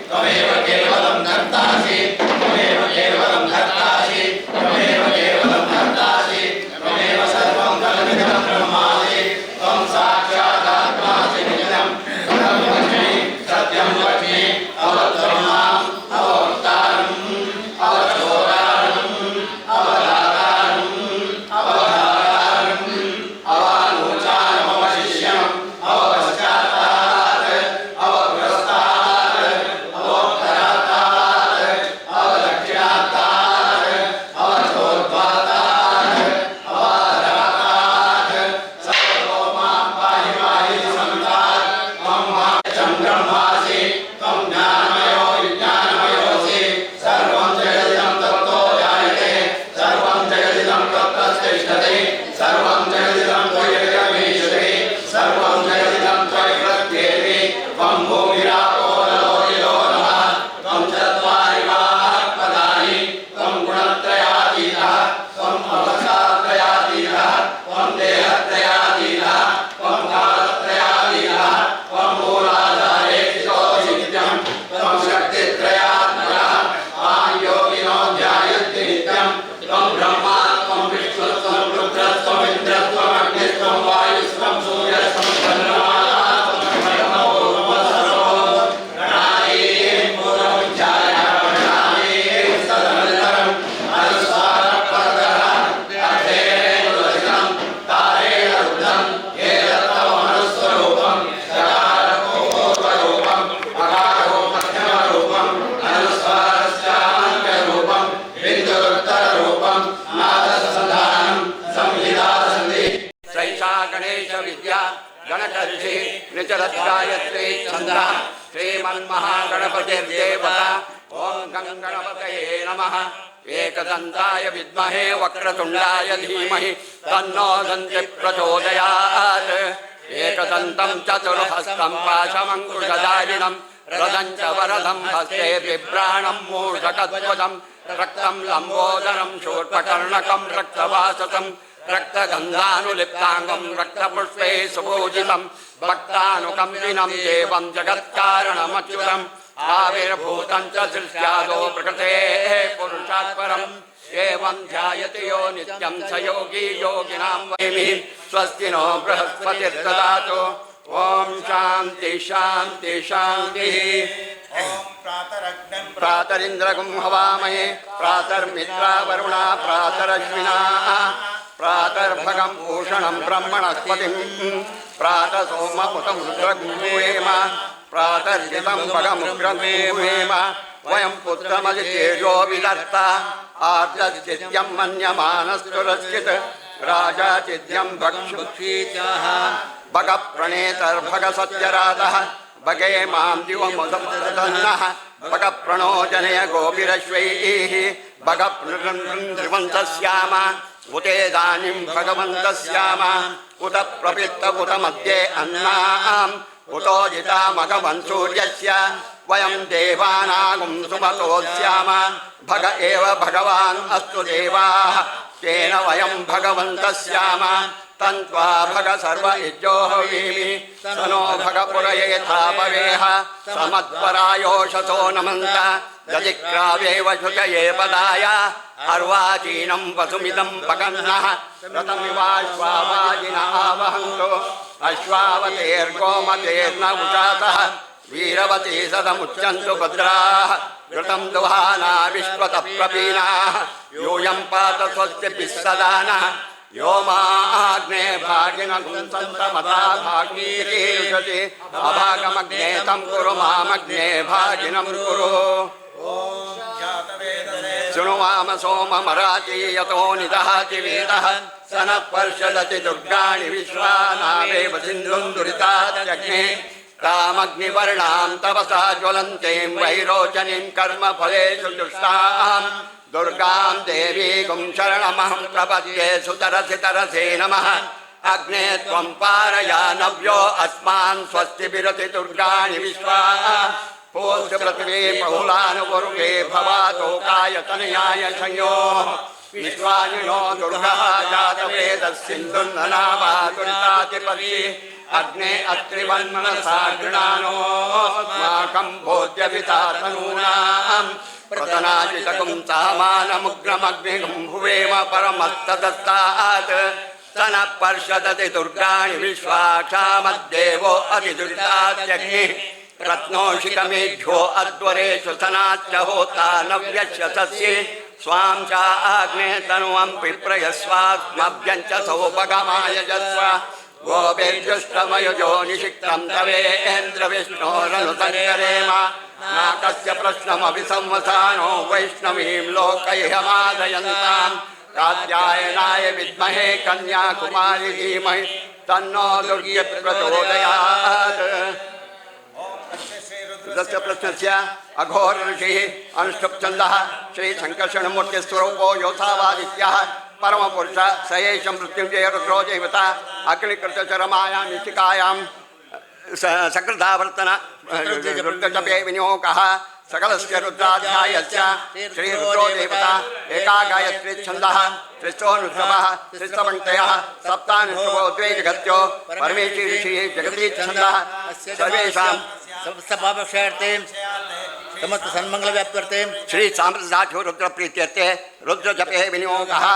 त्वमेव केवलं कर्तासि त्वमेव केवलं कर्तासि त्वमेव केवलं कर्तासि त्वमेव सर्वं खलुमिदं ब्रह्मासि त्वं साक्षादात्मासि नित्यं सत्यं वच्मि सत्यं वच्मि अवत्वं माम् अवक्तारम् अवचोरारम् अवदातारम् अवधातारम् अवानूचानमवशिष्यम् अवपश्चात्तात् अवग्रस्तात् अवोत्तरात्तात् अवदक्षिणात्तात् अवचोद्वातात् अवाधरात्तात् सर्वतो मां पाहि पाहि समन्तात् त्वं मां ब्रह्मासि त्वं ज्ञानमयो विज्ञानमयोऽसि सर्वं जगदिदं तत्तो जायते सर्वं जगदिदं तत्तस्तिष्ठति सर्वं जगदिदं त्वयैकमीश्वरे सर्वं जगदिदं त्वयि प्रत्येति त्वं भूमिरापो नलो निलो नमः त्वं चत्वारि वाक्पदानि त्वं गुणत्रयातीतः त्वम् अवस्थात्रयातीतः त्वं देहत्रयातीतः त्वं कालत्रयातीतः त्वं मूलाधारे स्थितोऽसि नित्यं त्वं शक्तित्रयात्मकः त्वां योगिनो ध्यायन्ति नित्यं त्वं ब्रह्मा त्वं विष्णुस्त्वं रुद्रस्त्वम् इन्द्रस्त्वम् अग्निस्त्वं वायुस्त्वं सूर्यस्त्वं चन्द्रमा गणेश विद्या गणकर्षि निचरद्गायत्री छन्दः श्रीमन्महागणपतिर्देवता ॐ गणपतये नमः एकदन्ताय विद्महे वक्रतुण्डाय धीमहि तन्नो दन्ति प्रचोदयात् एकदन्तं चतुर्हस्तं पाशमङ्कुशधारिणं रदं च वरदं हस्ते बिभ्राणं मूषकध्वजं रक्तं लम्बोदरं शूर्पकर्णकं रक्तवाससं रक्तगन्धानुलिप्ताङ्गं रक्तपुष्पे सुपूजितं भक्तानुकम्पिनं देवं जगत्कारणमच्युतम् आविर्भूतं च सृष्ट्यादो प्रकृतेः पुरुषात् परम् एवं ध्यायति यो नित्यं स योगी योगिनां वैमिः स्वस्ति नो बृहस्पतिर्ददातु ॐ शान्ति शान्ति शान्तिः प्रातरिन्द्रगुं हवामहे प्रातर्मित्रा वरुणा प्रातरश्विनाः प्रातर्भगं भूषणं ब्रह्मणस्पतिं प्रातः सोममुतं रुद्रगुहेम प्रातर्जितं भगमुग्रगुहेम वयं पुत्रमजितेजो विदर्ता आर्जचिद्यं मन्यमानस्तुरश्चित् राजा चिद्यं भक्षुक्षीचः भगप्रणेतर्भगसत्यरातः भगे मां दिवमुदन्तः भगप्रणो जनय गोपिरश्वैः भगप्नृवन्तस्याम उतेदानीं भगवन्तस्याम उत प्रपित्त उत मध्ये अन्नाम् उतोजितामगवन् सूर्यस्य वयं देवानागुं सुमतोऽस्याम भग एव भगवान् अस्तु देवाः तेन वयं भगवन्तस्याम तन्त्वा भग सर्व इज्जोहवीमि स नो भग पुरयेथापवेह समत्परायोषसो नमन्त दधिक्रावेव शुचये पदाय अर्वाचीनं वसुमिदं पगन्नः रतमिवाश्वावाजिन आवहन्तु अश्वावतेर्गोमतेर्न उचातः वीरवती सदमुच्यन्तु भद्राः घृतं दुहाना विश्वतः प्रपीनाः यूयं पात स्वस्तिभिः सदा नः यो माग्ने भागिनगुंसन्तमता भागीरीषति अभागमग्ने तं कुरु मामग्ने भागिनं कुरु शृणुवाम सोममराचीयतो निदहाति वेदः स नः पर्षदति दुर्गाणि विश्वानावेव सिन्धुं दुरितात्यग्ने तामग्निवर्णां तपसा ज्वलन्तीं वैरोचनीं कर्मफलेषु जुष्टां दुर्गां देवीं शरणमहं प्रपद्ये सुतरसि तरसे नमः अग्ने त्वं पारयानव्यो अस्मान् स्वस्ति विरति दुर्गाणि विश्वा पूज्य पृथिवी बहुलानुपुरुषे भवातोकाय तनयाय संयोः विश्वानिनो दुर्गः जातवेदः सिन्धुन्ननावातुरितातिपति अग्ने अत्रिवन्मनसा गृणानोऽस्माकं भोज्यवितातनूनाम् प्रतनाजितकुं सामानमुग्रमग्निगुं भुवेम परमस्तदत्तात् स नः पर्षदति दुर्गाणि विश्वाक्षामद्देवो अतिदुरितात्यग्निः रत्नोषिकमेभ्यो अध्वरेषु सनाच्च होता नव्यश्यसस्ये स्वां च आग्ने तनुवं पिप्रयस्वात्मभ्यं च सोपगमाय जस्व गोपेभ्यष्टमयुजो निषिक्तं तवेन्द्रविष्णोरनुसङ्करेम नाकस्य प्रश्नमपि संवसानो वैष्णवीं लोकैहमादयन्तां कात्यायनाय विद्महे कन्याकुमारी धीमहि तन्नो दुर्गे प्रचोदयात्। दस्य प्रश्नस्य अघोर ऋषिः अनुष्ठुप्छन्दः श्री संकर्षणमूर्तिस्वरूपो योथावादित्यः परमपुरुष स एष मृत्युञ्जय रुद्रो देवता अग्निकृतचरमायां निशिकायां सकृदावर्तन रुद्रजपे विनियोगः सकलस्य रुद्राध्यायस्य श्री रुद्रो देवता एका गायत्री छन्दः त्रिशोऽनुष्ठवः त्रिशपङ्क्तयः सप्तानुष्ठवो द्वे जगत्यो परमेशी ऋषिः जगती छन्दः सर्वेषां समस्तपापक्षयार्थे समस्त सन्मंगल व्याप्त्यर्थे श्री साम्प्रदायो रुद्र प्रीत्यर्थे रुद्र जपे विनियोगः।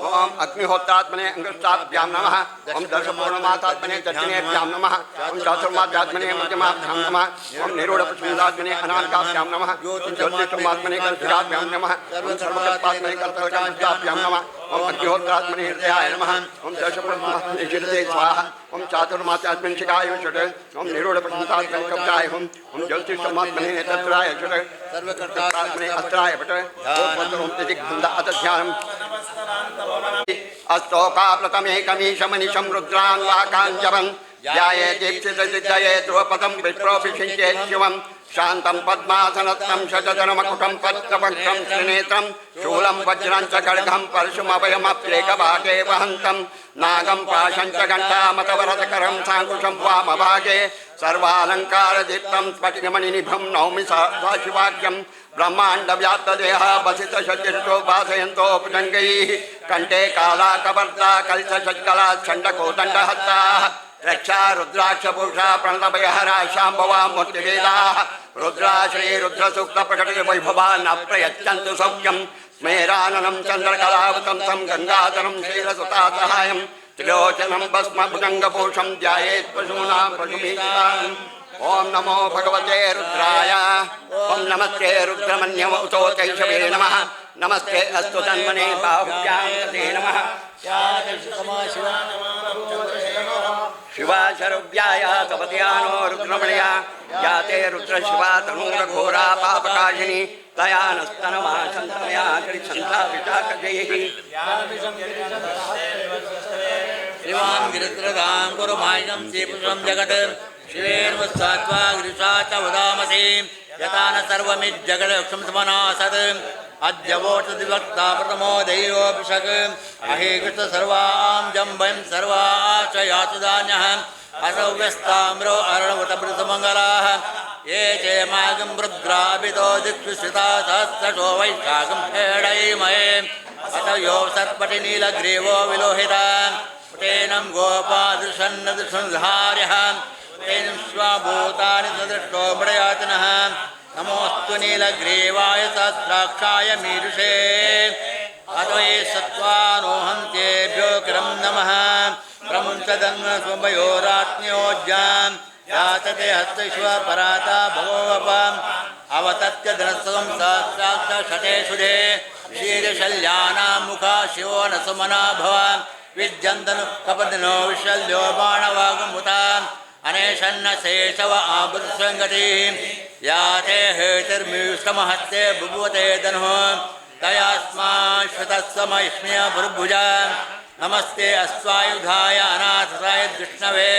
ओम अग्निहोत्रात्मने अंगुष्ठाभ्यां नमः। ओम दर्शपूर्णमासात्मने दक्षिणेभ्यां नमः। ओम चातुर्माध्यात्मने मध्यमाभ्यां नमः। ओम निरूढपुष्पिंदात्मने अनामिकाभ्यां नमः। ओम ज्योतिषमात्मने कर्तिकाभ्यां नमः। ओम सर्वकल्पात्मने कर्तव्याभ्यां नमः। ओम अग्निहोत्रात्मने हृदयाय नमः। ओम दर्शपूर्णमात्मने शिरसे स्वाहा। ओम चातुर्मासात्मने शिखाय षट्। ओम निरूढपुष्पिंदात्मने कब्जाय ओम ज्योतिषमात्मने नेत्रत्राय षट्। सर्वकर्तात्मने अस्त्राय पट। ओम तिदिग्बन्ध अथ ध्यानम् अस्तोकाप्लतमेकमीशमनिशं रुद्रान् वाकाञ्जवन् ध्याये दीक्षितसिद्धये ध्रुवपदं विप्रोऽभिषिञ्चेत् शिवं शान्तं पद्मासनस्थं शतजनमकुटं पत्रपक्षं त्रिनेत्रं शूलं वज्रं च खड्गं परशुमभयमप्येकभागे वहन्तं नागं पाशं च घण्टामतवरदकरं साङ्कुशं वामभागे सर्वालङ्कारदीप्तं स्फटिकमणिनिभं नौमि सदाशिवाख्यं ब्रह्माण्डव्याप्तदेह वसितशचिष्टो भासयन्तो भुजङ्गैः कंठे कालाकपर्दा कलितषट्कला छण्डकोदण्डहस्ताः रक्षा रुद्राक्षभूषा प्रणतभयहरा शाम्भवा मूर्तिवेदाः रुद्रा श्रीरुद्रसूक्तप्रकटितवैभवा न प्रयच्छन्तु सौख्यं स्मेराननं चन्द्रकलावतं तं गङ्गाधरं शीलसुतासहायं त्रिलोचनं भस्मभुजङ्गभूषं ध्यायेत् पशूनां पशुमीशान्। ओम नमो भगवते रुद्राय। ओम नमस्ते रुद्रमन्यव उतो कैशवे नमः। नमस्ते अस्तु तन्मने बाहुभ्यां ते नमः। शिवाशरव्याय कपत्यानो रुद्रमणया याते रुद्रशिवा तनूरघोरा पापकाशिनी तया नस्तनमाशन्तमया कृच्छन्ता विशाखजैः शिवां गिरित्रदां कुरुमायं श्रीपुरुषं जगत् शिवेन्वस्तात्वा गिरिशा च वदामसि यथा न सर्वमिज्जगदक्षं समनासत् अद्यवोटदिवक्ता प्रथमो दैवोऽभिषक् अहेकृत सर्वां जम्बं सर्वाशयासुधान्यः असौ व्यस्ताम्रो अरणवतमृतमङ्गलाः ये चेमागं रुद्राभितो दिक्सुश्रिता सहस्रशो वैशाखं हेडैमहे अथ यो सत्पटिनीलग्रीवो विलोहिता पुटेनं गोपादृशन्नदृशंहार्यः तेन स्वाभूतानि सदृष्टो मृडयातनः नमोऽस्तु नीलग्रीवाय सहस्राक्षाय मीरुषे अतो ये सत्त्वानोहन्त्येभ्यो किरं नमः प्रमुञ्चदन्वस्वभयोरात्म्योज्जां याचते हस्तश्वपराता भगोवपाम् अवतत्य धनस्वं सहस्राक्षषटे सुधे शीर्षल्यानां मुखा शिवो न सुमना भव विद्यन्तनु कपदनो विशल्यो बाणवागमुताम् अनेशन्न शेषव आबुधसङ्गतिः याते हेतिर्मीष्टमहस्ते बुभुवते धनुः तयास्माश्वतस्वमैष्म्य भुर्भुजा नमस्ते अस्वायुधाय अनाथसाय विष्णवे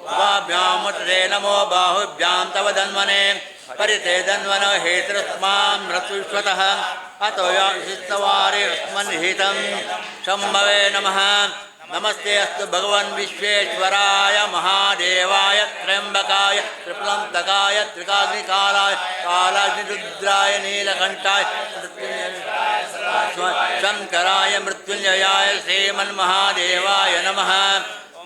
उभाभ्यामुत्रे नमो बाहुभ्यां तव धन्वने परिते धन्वनो हेतुस्मां रतुष्वतः अतो याशिस्तवारे अस्मन्निहितं शम्भवे नमः। नमस्ते अस्तु भगवन् विश्वेश्वराय महादेवाय त्र्यंबकाय त्रिपुरन्तकाय त्रिकाग्निकालाय कालाग्निरुद्राय नीलकण्ठाय शङ्कराय मृत्युञ्जयाय श्रीमन्महादेवाय नमः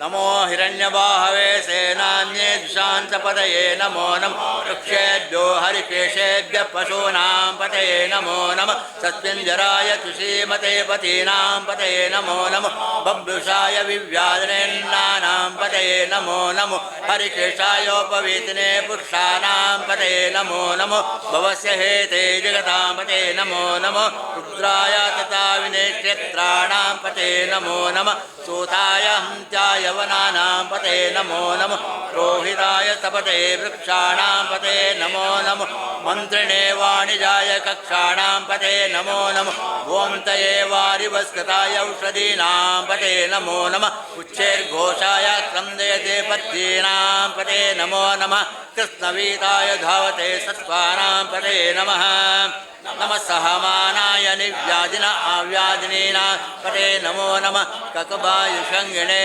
नमो हिरण्यबाहवे सेनान्ये शान्तपतये नमो नमः वृक्षेभ्यो हरिकेशेभ्यः पशूनां पतये नमो नमः सत्पिञ्जराय तुषीमते पतीनां पतये नमो नमः बभ्रुषाय विव्याधनेन्नानां पतये नमो नमः हरिकेशायोपवीतिने पुरुषाणां पतये नमो नमः भवस्य हेते जगतां पतये नमो नमः रुद्राय तथा विनेक्षेत्राणां पतये नमो नमः सूताय हंत्याय वनानां पते नमो नमः रोहिताय तपते वृक्षाणां पते नमो नमः मन्त्रिणे वाणिजाय कक्षाणां पते नमो नमः गोमतये वारिवस्कृताय औषधीनां पते नमो नमः उच्चैर्घोषाय क्रन्दयते पत्नीनां पते नमो नमः कृष्णवीताय धावते सत्त्वानां पते नमः नमः सहमानाय निव्याधिन आव्याधिनीनां पते नमो नमः ककुबायुषङ्गिणे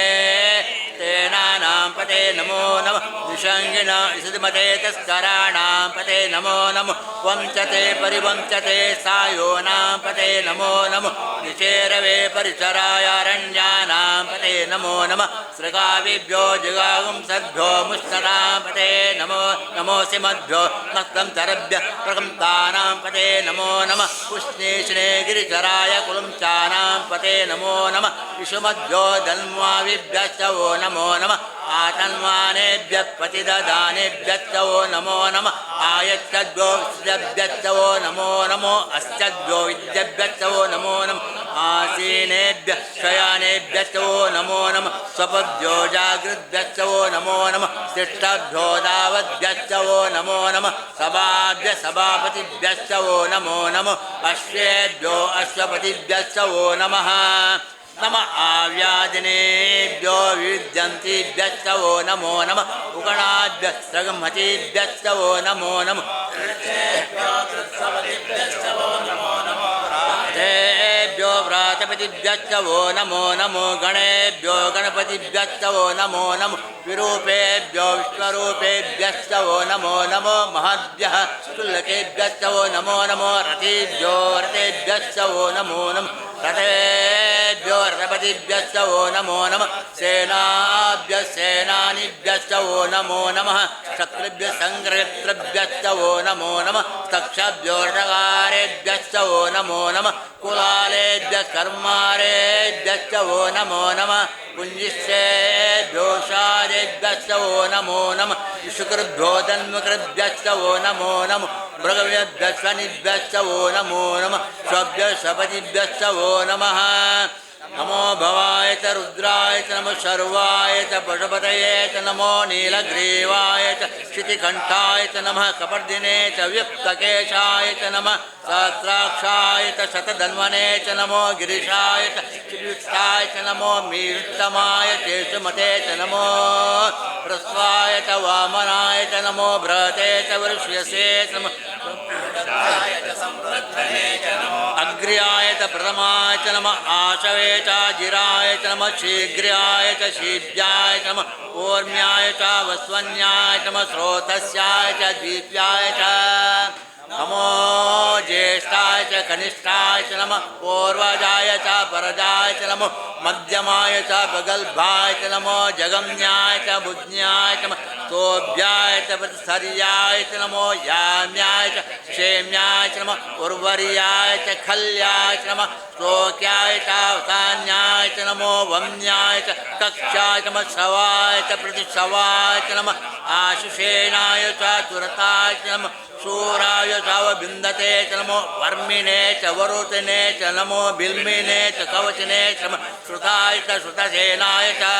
तेनानां पते नमो नमः दुषङ्गिण इसुमते तस्कराणां पते नमो नमः वंचते परिवंचते सायोनां पते नमो नमः निचेरवे परिचरायारण्यानां पते नमो नमः सृगाविभ्यो जुगागुं सद्भ्यो मुष्टनां पते नमो नमोऽसि मद्भ्यो मस्तं तरभ्य प्रकम्तानां पते नमो नमः उष्णेष्णे गिरिचराय कुलुंचानां पते नमो नमः विषुमद्भ्यो धन्वाविभ्यश्च वो नमो नमः आतन्वानेभ्यः प्रतिददानेभ्यश्च वो नमो नमः आयच्छद्भ्यो विद्यभ्यश्च वो नमो नमो अस्यद्भ्यो विद्यभ्यश्च वो नमो नमः आसीनेभ्यः शयानेभ्यश्च वो नमो नमः स्वपद्भ्यो जागृद्भ्यश्च वो नमो नमः तिष्ठभ्यो दावद्भ्यश्च वो नमो नमः सभाभ्यः सभापतिभ्यश्च वो नमो नमः अश्वेभ्यो अश्वपतिभ्यश्च वो नमः नमः आव्यादिनेभ्यो विद्यन्तिभ्यश्च वो नमो नमः उगणाभ्यः सगमतिभ्यश्च वो नमो नमः तेभ्यो व्रातपतिभ्यश्च वो नमो नमो गणेभ्यो गणपतिभ्यश्च वो नमो नमो विरूपेभ्यो विश्वरूपेभ्यश्च वो नमो नमो महद्भ्यः शुल्लकेभ्यश्च वो नमो नमो रथेभ्यो रथेभ्यश्च वो नमो नमः रथेभ्यो रथपतिभ्यश्च वो नमो नमः सेनाभ्यः सेनानिभ्यश्च वो नमो नमः शत्रुभ्यः संग्रहत्रुभ्यश्च वो नमो नमः तक्षभ्यो रथकारेभ्यश्च वो नमो नमः कुलालेभ्यः कर्मारेभ्यश्च वो नमो नमः पुञ्जिष्ठेभ्यो शारेभ्यश्च वो नमो नमः शुक्रभ्यो धन्वकृभ्यश्च वो नमो नमः मृगभ्यः शनिभ्यश्च वो नमो नमः स्वभ्यः शपतिभ्यश्च वो नमः नमो भवाय च रुद्राय च नमः शर्वाय च पशुपतये च नमो नीलग्रीवाय च क्षितिकण्ठाय च नमः कपर्दिने च व्युक्तकेशाय च नमः सहस्राक्षाय च शतधन्वने च नमो गिरिशाय च चित्ताय च नमो मीरुत्तमाय चेषुमते च नमो ह्रस्वाय च वामनाय च नमो बृहते च वृष्यसे च नमः अग्र्याय च प्रथमाय च नमः आशवे च जिराय च नमः शीघ्राय च शीभ्याय च नमः ऊर्म्याय च वस्वन्याय च नमः स्रोतस्याय च द्वीप्याय च नमो ज्येष्ठाय च कनिष्ठाय च नमः पूर्वजाय च परजाय च नमो मध्यमाय च प्रगल्भाय च नमो जगम्याय च बुज्ञाय च नमः सोभ्याय च प्रतिस्थर्याय च नमो याम्याय च क्षेम्याय च नमः उर्वर्याय च खल्याय च नमः श्लोक्याय च अवसान्याय च नमो वम्याय च कक्षाय च नमः श्रवाय च प्रतिश्रवाय च नमः आशुषेणाय च तुरताय च नमः शूराय च विन्दते च नमो वर्मिणे च वरुतिने च नमो बिल्मिने च कवचने च नमः श्रुताय च श्रुतसेनाय च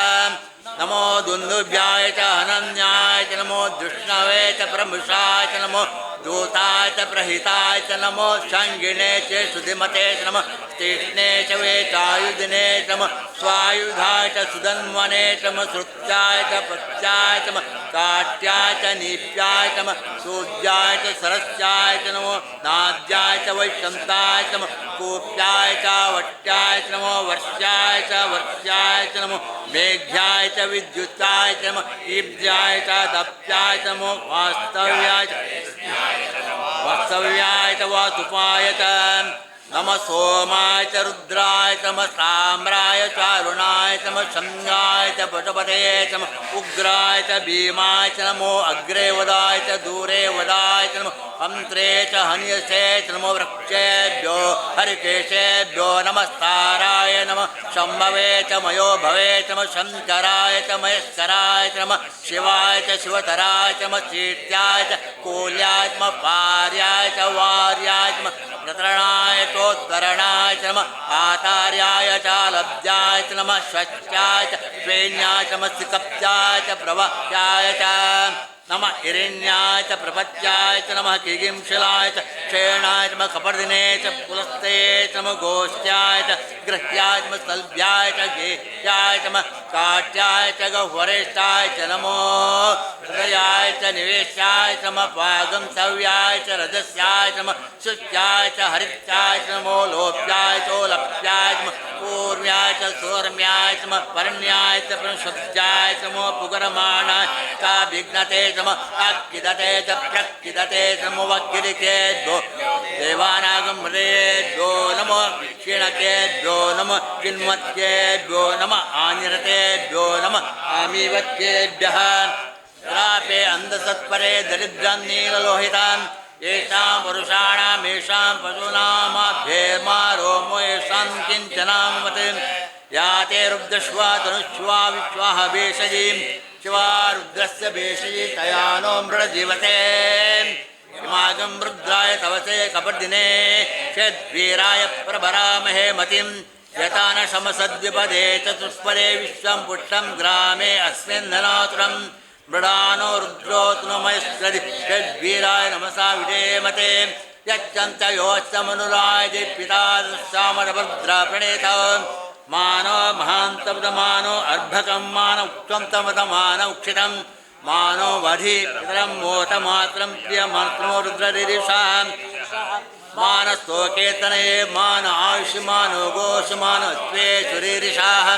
नमो दुन्दुभ्याय च अनन्याय च नमो दुष्णवे च प्रमुषाय च नमो दूताय च प्रहिताय च नमो शङ्गिणे च सुधिमते च नमः तीक्ष्णे च वेचायुधिने च नमः स्वायुधाय च सुधन्वने च नमः श्रुत्याय च पत्याय च नमः काट्याय च नीप्याय च नमः सूज्याय च सरस्याय च नमो नाद्याय च वैशन्ताय च नमः कूप्याय च वट्याय च नमो वर्ष्याय च वर्ष्याय च नमो मेघ्याय च विद्युताय च नमः ईब्जाय च दप्याय च नमो वास्तव्याय च वास्तव्याय च वासुपाय च नमः सोमाय च रुद्राय च नमः साम्राय च अरुणाय च नमः शंगाय च पशुपते च नमः उग्राय च भीमाय च नमो अग्रे वदाय च दूरे वदाय च नमः अंतरे च हन्यसे च नमो वृक्षेभ्यो हरिकेशेभ्यो नमस्ताराय नमः शम्भवे च मयो भवे च नमः शंकराय च महेश्वराय च नमः शिवाय च शिवतराय च नमः चीत्याय च कोल्याय च नमः पार्याय च वार्याय च नमः प्रतरणाय चोत्तरणाय च नमः आचार्याय च लब्ध्याय च नमः स्वच्छाय च श्रेण्याय च नमः सिकप्त्याय च प्रवक्त्याय च नमः हिरण्याय च प्रपत्याय च नमः किगिंशिलाय च क्षेणाय च नमः कपर्दिने च पुलस्ते च नमः गोष्ठ्याय च गृह्याय च नमः सल्भ्याय च गेह्याय च नमः काट्याय च गह्वरेष्ठाय च नमो हृदयाय च निवेश्याय च नमः पागंसव्याय च रजस्याय च नमः शुच्याय च हरित्याय च नमो लोप्याय चोलप्याय च नमः पूर्व्याय च सौर्म्याय च नमः परण्याय च प्रशुद्ध्याय च नमो पुगरमाणाय च विघ्नते च नमः अक्किदते च प्रक्किदते च नमो वक्किरिकेभ्यो देवानागमृतेभ्यो नमो क्षीणकेभ्यो नमः किन्मत्केभ्यो नमः आनिरतेभ्यो नमः आमीवत्केभ्यः रापे अंधसत्परे दरिद्रान्नीललोहितान् येषां पुरुषाणाम् येषां पशूनामाभ्येर्मा रोमो येषां किञ्चनामते याते रुद्रश्वा तनुश्वा विश्वाः भेषजीं शिवा रुद्रस्य भेषजी तया नो मृडजीवते इमागं रुद्राय तवसे कपर्दिने षड्वीराय प्रभरामहे मतिं यथा न शमसद्विपदे चतुष्पदे विश्वं पुष्टं ग्रामे अस्मिन् धनातुरम् मृडानो रुद्रोत्नमयस्रदि षड्वीराय नमसा विधेमते यच्चन्तयोश्चमनुराय पिता दुःसामरभद्रा प्रणेत मानो महान्तपदमानो अर्भकं मान उक्तं तमतमान उक्षितं मानो वधि पितरं मोतमात्रं प्रियमात्रमो रुद्ररिरिषां मानस्तोकेतनये मान आयुष्मानो गोषमानो त्वे सुरीरिषाः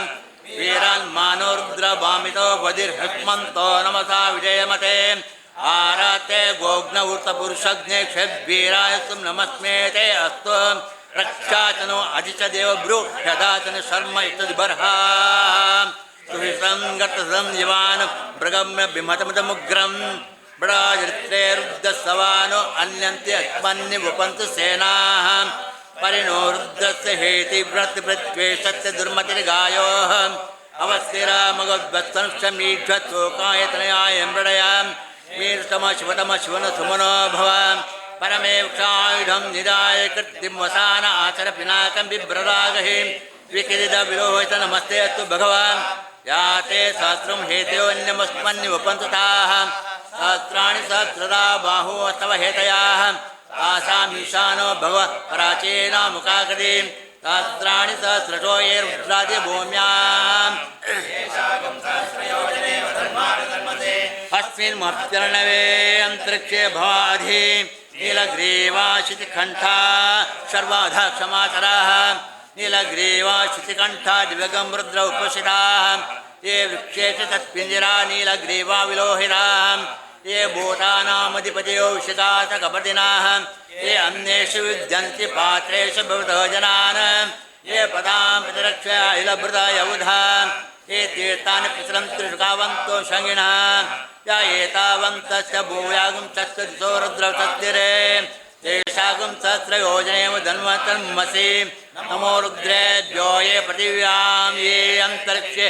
वीरान् मानो रुद्रभामितो वधिर्हस्मन्तो नमसा विजयमते आराते गोग्नवृतपुरुषज्ञे षड्वीराय नमस्मेते अस्तु रक्षाचनो अधिच देवभ्रू यदाचन शर्म इतदिबर्हा सुहितं गतसं जीवान् मृगम्य बिमतमतमुग्रं बडाजृत्रे रुद्रसवानो अन्यन्ते अत्मन्यवपन्तु सेनाः परिणो रुद्रस्य हेति व्रतप्रत्वेषस्य दुर्मतिर्गायोः अवस्थिरामगद्वत्संशमीढ्वत्सोकायतनयाय मृडयां मीर्तम शिवतम शिवन सुमनो भव परमेक्षायुधं निदाय कृत्तिं वसान आचर पिनाकं बिभ्ररागहि विकिरित विलोहित नमस्ते अस्तु भगवान् याते सहस्रं हेतयोन्यमस्मन्यवपन्तु ताः सहस्राणि सहस्रदा बाहो तव हेतयाः आसामीशानो भव प्राचीना मुखाकृति सहस्राणि सहस्रशो ये रुद्रादि भूम्याम् अस्मिन् मप्यर्णवे अन्तरिक्षे भवाधि नीलग्रीवाशितिकण्ठा सर्वाधा क्षमाचराः नीलग्रीवाशितिकण्ठा दिव्यगं रुद्र उपस्थिताः ये वृक्षे च तत्पिञ्जरा नीलग्रीवा विलोहिताः ये भूतानामधिपतयो विशिताः कपटिनाः ये अन्येषु विद्यन्ति पात्रेषु भवतो जनान् ये पदां प्रतिरक्ष्य अहिलभृता यौधा ये तीर्थानि पितरन्तु शुकावन्तो शङ्गिनः या एतावन्तस्य भूयागं तस्य दिशो रुद्रवतस्तिरे तेषागं सहस्रयोजनेव धन्वन्तर्मसि नमो रुद्रेभ्यो ये पृथिव्यां ये अन्तरिक्षे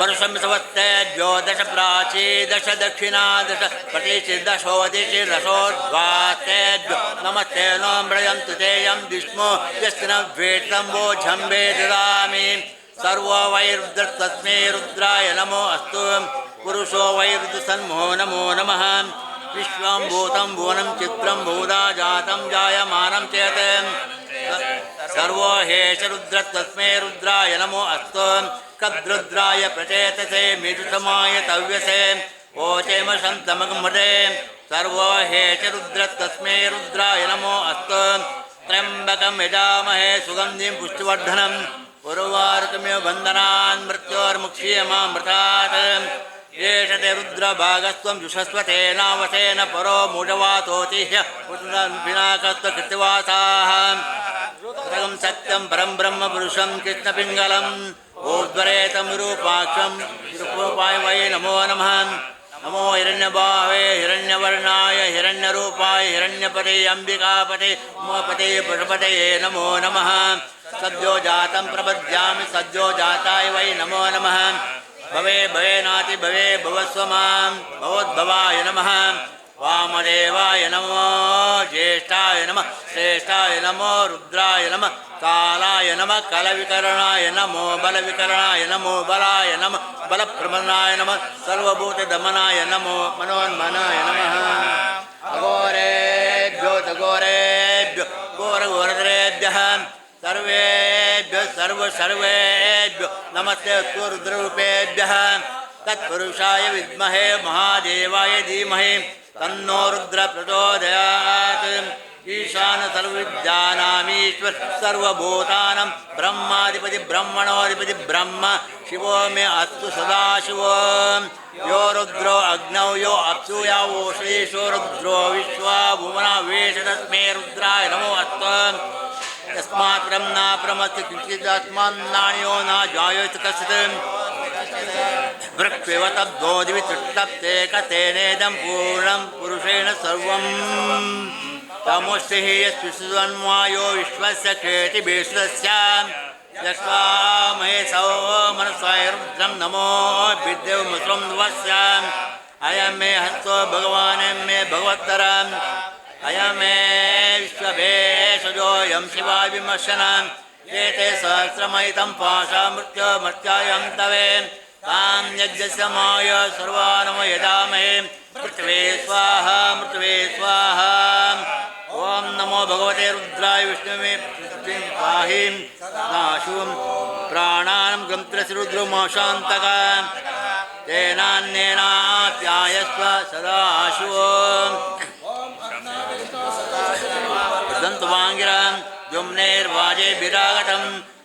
वर्षं सवस्तेभ्यो दश प्राची दश दक्षिणा दश पटिचि दशोदिचि दशोर्ध्वास्तेभ्यो नमस्ते नो मृयन्तु तेयं विष्णु यस्तिनभ्येतं वोझम्बे ददामि सर्वो वै रुद्रस्तस्मै रुद्राय नमो अस्तु पुरुषो वै रुद्रसन्मो नमो नमः विश्वं भूतं भुवनं चित्रं बहुधा जातं जायमानं चेत् सर्वो हेश रुद्रस्तस्मै रुद्राय नमो अस्तु कद्रुद्राय प्रचेतसे मृदुसमाय तव्यसे ओचेम शन्तमगमृते सर्वो हेश रुद्रस्तस्मै रुद्राय नमो अस्तु त्र्यम्बकं यजामहे सुगन्धिं पुष्टिवर्धनम् उर्वारुकमिव बन्धनान् मृत्योर्मुक्षीयमामृतात् येषते रुद्रभागस्त्वं जुषस्वते नावसेन परो मूढवातोतिह्य पिनाकस्त्वकृतिवासाः ृतं सत्यं परं ब्रह्म पुरुषं कृष्णपिङ्गलम् ऊर्ध्वरेतं विरूपाक्षं विरूपाय वै नमो नमः नमो हिरण्यबाहे हिरण्यवर्णाय हिरण्यरूपाय हिरण्यपते अम्बिकापते उमापते पशुपतये नमो नमः सद्यो जातं प्रपद्यामि सद्यो जाताय वै नमो नमः भवे भवेनाति भवे भवस्व मां भवोद्भवाय नमः वामदेवाय नमो ज्येष्ठाय नमः श्रेष्ठाय नमो रुद्राय नमः कालाय नमः कलविकरणाय नमो बलविकरणाय नमो बलाय नमः बलप्रमनाय नमः सर्वभूतदमनाय नमो मनोन्मनाय नमः अघोरेभ्यो तघोरेभ्यो घोरघोरधरेभ्यः सर्वेभ्यः सर्वेभ्यो नमस्ते रुद्ररूपेभ्यः तत्पुरुषाय विद्महे महादेवाय धीमहि तन्नो रुद्र प्रचोदयात् ईशान सर्वविद्यानामीश्वर सर्वभूतानां ब्रह्माधिपति ब्रह्मणोऽधिपति ब्रह्म शिवो मे अस्तु सदाशिवो यो रुद्रो अग्नौ यो अप्सु या ओषधीशो रुद्रो विश्वा भुवना वेश तस्मै रुद्राय नमो अस्तु यस्मात् ब्रह्मणा प्रमस्ति किञ्चिदस्मान्नान्यो न जायते कश्चित् वृक्षेवतब्धोदिवितृष्टप्ते कतेनेदं पूर्णं पुरुषेण सर्वं तमोस्तिः यस्विषन्वायो विश्वस्य क्षेतिभीषस्य यस्वामहे सौ मनस्वाय रुद्रं नमो विद्यमुस्रं वस्य अयं मे हस्तो भगवान् मे भगवत्तरम् अयं मे विश्वभेषजोऽयं शिवा विमर्शनम् एते सहस्रमयितं पाशामृत्युमर्त्यायं तवे तां यज्ञस्य माय सर्वानम यदामहे मृत्वे स्वाहा ॐ नमो भगवते रुद्राय विष्णवे पाहि नाशुं प्राणानं गन्त्रस्य रुद्रमाशान्तक तेनान्येनाप्यायस्व सदाशुवो दन्तवाङ्गिरां जुम्नेर्वाजे विरागतं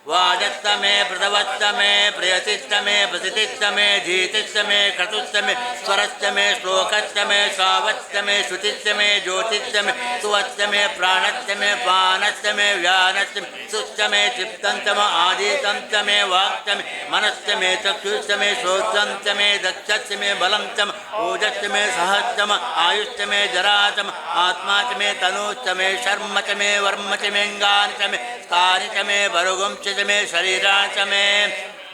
वाजत्तमे प्रदवत्तमे प्रियतिष्ठमे प्रसितिष्ठमे धीतिष्ठमे क्रतुष्टमे स्वरस्तमे श्लोकस्तमे सावत्तमे श्रुतिष्ठमे ज्योतिष्ठमे सुवत्तमे प्राणस्तमे पानस्तमे व्यानस्तमे सुष्टमे चित्तन्तम आदितन्तमे वाक्तमे मनस्तमे चक्षुष्टमे श्रोत्रन्तमे दक्षस्तमे बलन्तम ओजस्तमे सहस्तम आयुष्टमे जरातम आत्मातमे तनुष्टमे शर्मतमे वर्मतमेऽङ्गानितमे स्थानितमे भरुगुंच में शरीरांच में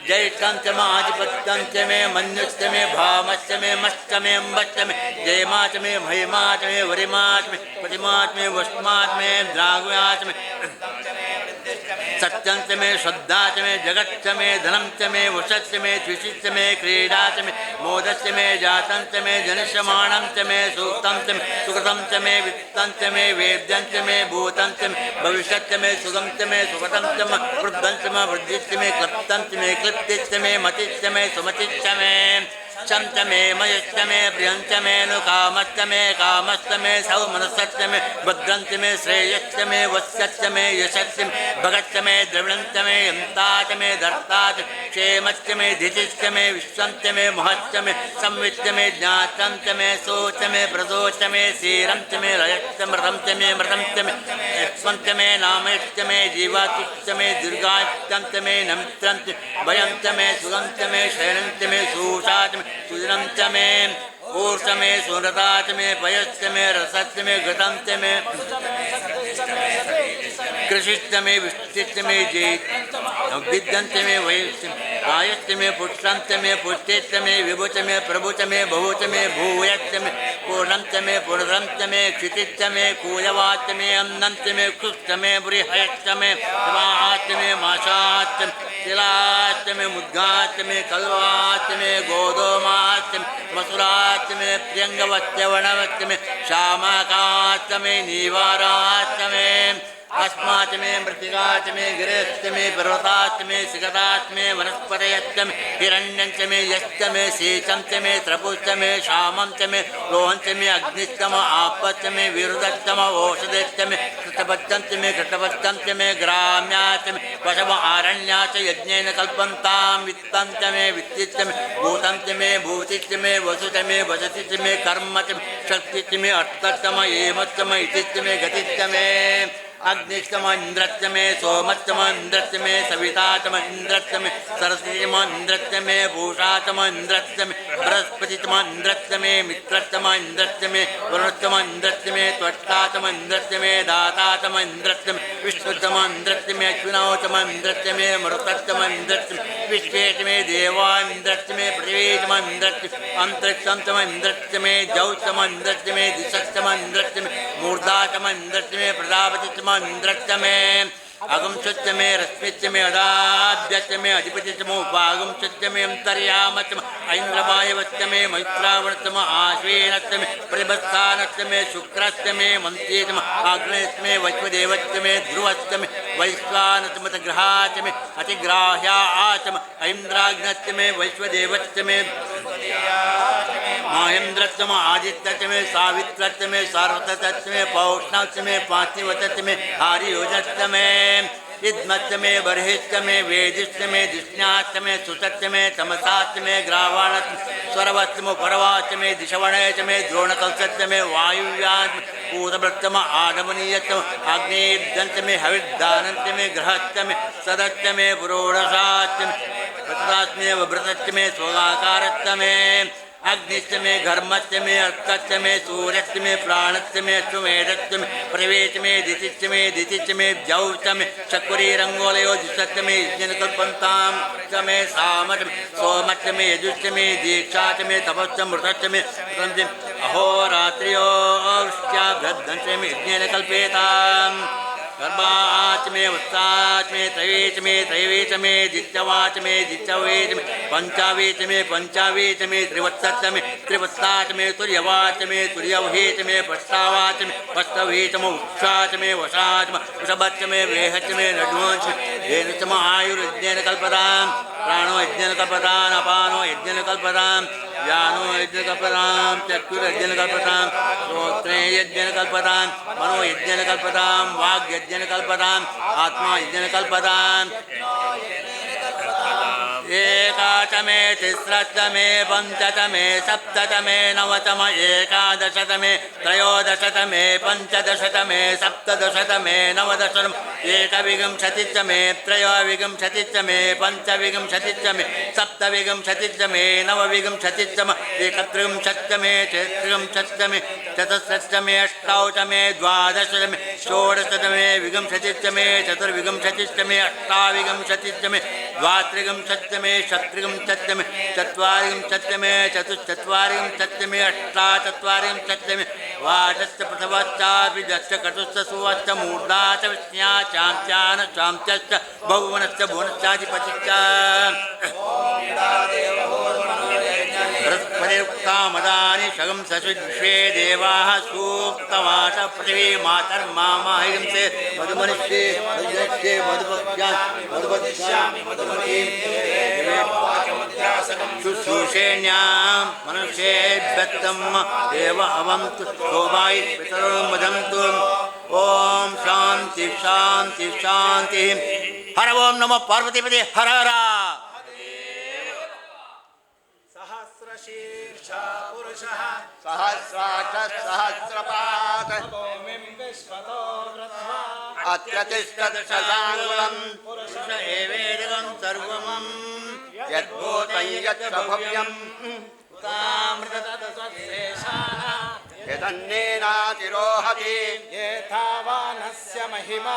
जैष्ठंच में आधिपत्यंच में मन्युश्च में भामश्च में मश्च में अम्बश्च में जयमाच में महिमाच में वरिमाच में प्रतिमाच में वष्माच में द्राग्याच में सत्यंच में श्रद्धाच में जगच्च में धनंच में वशच्च में त्रिशिच्च में क्रीडाच में मोदच्च में जातंच में जनिष्यमाणंच में सूक्तंच में सुकृतंच में वित्तंच में वेद्यंच में भूतंच में भविष्यच्च में सुगंच में सुगतंच में वृद्धंच में वृद्धिच्च में क्लप्तंच में क्लिप्तिच्च में मतिच्च में सुमतिच्च में चंच में मयच्च में प्रियंच में नुकामच्च में कामच्च में सौमनसच्च में भद्रंच में श्रेयच्च में वस्यच्च में यशच्च में भगच्च में द्रविणंच में यंताच में धर्ताच क्षेमच्च में धितिच्च में विश्वंच में महच्च में संविच्च में ज्ञातंच में सोच में प्रदोच में सीरंच में रजच्च मृतंच में मृतंच में यक्ष्मंच में नामच्च में जीवातुच्च में दीर्घाच्च में नमित्रंच भयंच में सुगंच में शयनंच में सूषाच में सुजनंच में ऊर्च में सुनताच में पयच्च में रसच्च में घटंच में कृषिच्च में विष्टिच्च में विद्यंच में वैश्च आयच्च में पुष्टंच में पुष्टिच्च में विभुच में प्रभुच में बहुच में भूयच्च में पूर्णंच में पूर्णंच में क्षितिच्च में कूयवाच्च में अन्नंच में क्षुश्च में बृहयच्च में शिवाच्च में माशाच्च में तिलाच्च में मुद्गाच्च में कल्वाच्च में गोधूमाच्च में मसुराच्च में प्रियंगवच्च वनवच्च में श्यामाकाच्च में नीवाराच्च में अस्माच मे मृत्तिकाच मे गिरेश्च मे पर्वताच मे शिखराच मे वनस्पतयश्च मे हिरण्यञ्च मे यश्च मे शीचं च मे त्रपुश्च मे शामं च मे रोहञ्च मे अग्निश्च मे आपश्च मे विरुदश्च मे ओषधश्च मे कृतपत्यं च मे कृतपत्यं च मे ग्राम्याच मे पशव आरण्याच यज्ञेन कल्पन्तां वित्तं च मे वित्तिश्च मे भूतं च मे भूतिश्च मे वसु च मे वसति च मे कर्म च मे शक्ति च मे अर्थश्च मे एमश्च मे इतिश्च मे गतिश्च मे अग्निश्चम इंद्रश्च मे सोमश्चम इंद्रश्च मे सविताचम इंद्रश्च मे सरस्वतीचम इंद्रश्च मे भूषाचम इंद्रश्च मे बृहस्पतिचम इंद्रश्च मे मित्रश्चम इंद्रश्च मे वरुणश्चम इंद्रश्च मे त्वष्टाचम इंद्रश्च मे दाताचम इंद्रश्च मे विष्णुचम इंद्रश्च मे अश्विनोचम इंद्रश्च मे मरुतश्चम इंद्रश्च मे विश्वेश मे देवा इंद्रश्च मे पृथ्वीचम इंद्रश्च अंतरिक्षम इंद्रश्च मे जौचम इंद्रश्च मे दिशश्चम इंद्रश्च मे मूर्धाचम इंद्रश्च मे प्रजापतिचम इंद्रश्च मे अगुंसच्च मे रश्मिच्च मे अदाभ्यच्च मे अधिपतिच्च मे उपागुंसच्च मे अंतर्यामच्च मे ऐन्द्रवायवच्च मे मैत्रावणच्च मे आश्वेनच्च मे प्रतिभत्सानच्च मे शुक्रश्च मे मन्त्रेच्च मे आग्नेयश्च मे वैश्वदेवच्च मे ध्रुवश्च मे वैश्वानच्च मे ग्रहाच्च मे अतिग्राह्याच्च मे ऐन्द्राग्नच्च मे वैश्वदेवच्च मे महेन्द्रच्च मे आदित्यच्च मे सावित्रच्च मे सार्वतच्च मे पौष्णच्च मे पार्थिवच्च मे आर्योजच्च मे इद्मच्च मे बर्हिश्च मे वेदिश्च मे दिष्ण्याच्च मे सुतच्च मे तमसाच्च मे ग्रावाणच्च स्वरवच्च मे परवाच्च मे दिशवणयच्च मे द्रोणकल्सच्च मे वायुव्याच्च मे पूतभृच्च मे आडमनीयच्च मे आग्नेयञ्च मे हविर्दानञ्च मे ग्रहच्च मे सदच्च मे पुरोडशाच्च मे प्रतदाच्च मे वभृतच्च मे स्वगाकारच्च मे अग्निश्च मे घर्मश्च मे अर्थश्च मे सूर्यश्च मे प्राणश्च मे अश्वमेधश्च मे प्रवेश मे दितिश्च मे जौश्च मे चक्रीरङ्गोलयो दिशश्च मे यज्ञकल्पन्तां च मे सामच मे सोमश्च मे यजुश्च मे दीक्षा च मे तपश्च मृतश्च मे अहोरात्र्योश्चाभ्यद्धञ्च मे यज्ञेन कल्पेताम् गर्भाच मे वत्साच मे त्रयेच मे दित्यवाच मे दित्यवेच मे पंचावेच मे त्रिवत्सच मे त्रिवत्साच मे तुर्यवाच मे तुर्यवहेच मे पष्टावाच मे पष्टवेच मे उक्षाच मे वशाच मे वृषभच मे वेहच मे नड्वंच मे येन च मे आयुर्यज्ञेन कल्पतां प्राणो यज्ञेन कल्पतां अपानो यज्ञेन कल्पतां व्यानो यज्ञेन कल्पतां चक्षुर्यज्ञेन कल्पतां श्रोत्रे यज्ञेन कल्पतां मनो यज्ञेन कल्पतां वाग् यज्ञेन कल्पतां आत्मा यज्ञेन कल्पतां एकाच मे तिस्रच मे पञ्चच मे सप्तच मे नवच मे एकादशत मे त्रयोदशत मे पञ्चदशत मे सप्तदशत मे नवदश एकविंशतिच मे त्रयोविंशतिच मे पञ्चविंशतिच मे सप्तविंशतिच मे नवविंशतिच मे एकत्रिंशच्च मे चतुर्विंशच्च मे चतुस्रश्च मे अष्टादश मे द्वादश मे षोडशच मे विंशतिच मे चतुर्विंशतिच मे अष्टाविंशतिच मे द्वात्रिंशच्च मे षट्त्रिंशच्च मे चत्वारिंशच्च मे चतुश्चत्वारिंशच्च मे अष्टाचत्वारिंशच्च मे वाचश्च प्रथमश्चापि दश्च कटुश्च सुवश्च मूर्धा च विष्ण्या चान्त्यान चान्त्यश्च बहुवनश्च भुवनश्चाधिपतिश्च बृहस्पतिरुक्तामदानि शगं सविश्वे देवाः सूक्तवाच पृथिवी मातर्मामाहिंसे मधुमनिष्ये मधुजनिष्ये मधुपक्ष्यान् मधुपतिष्यामि मधुमतीं शुश्रूषेण्यां मनुष्येभ्यत्तं देव अवन्तु शोभाय पितरो वदन्तु ओम शांति शांति शांति हर ओम नमो पार्वतीपते हर हर सहस्रशीर्षा पुरुषः सहस्राक्ष सहस्रपाद विश्वतो व्रत्वा अत्यतिष्ठत् शशाङ्कुलम् पुरुष एवेदं सर्वम् यद्भूतं यच्च भव्यम् तामृततत्त्वशेषाः यदन्नेनातिरोहति येथावानस्य महिमा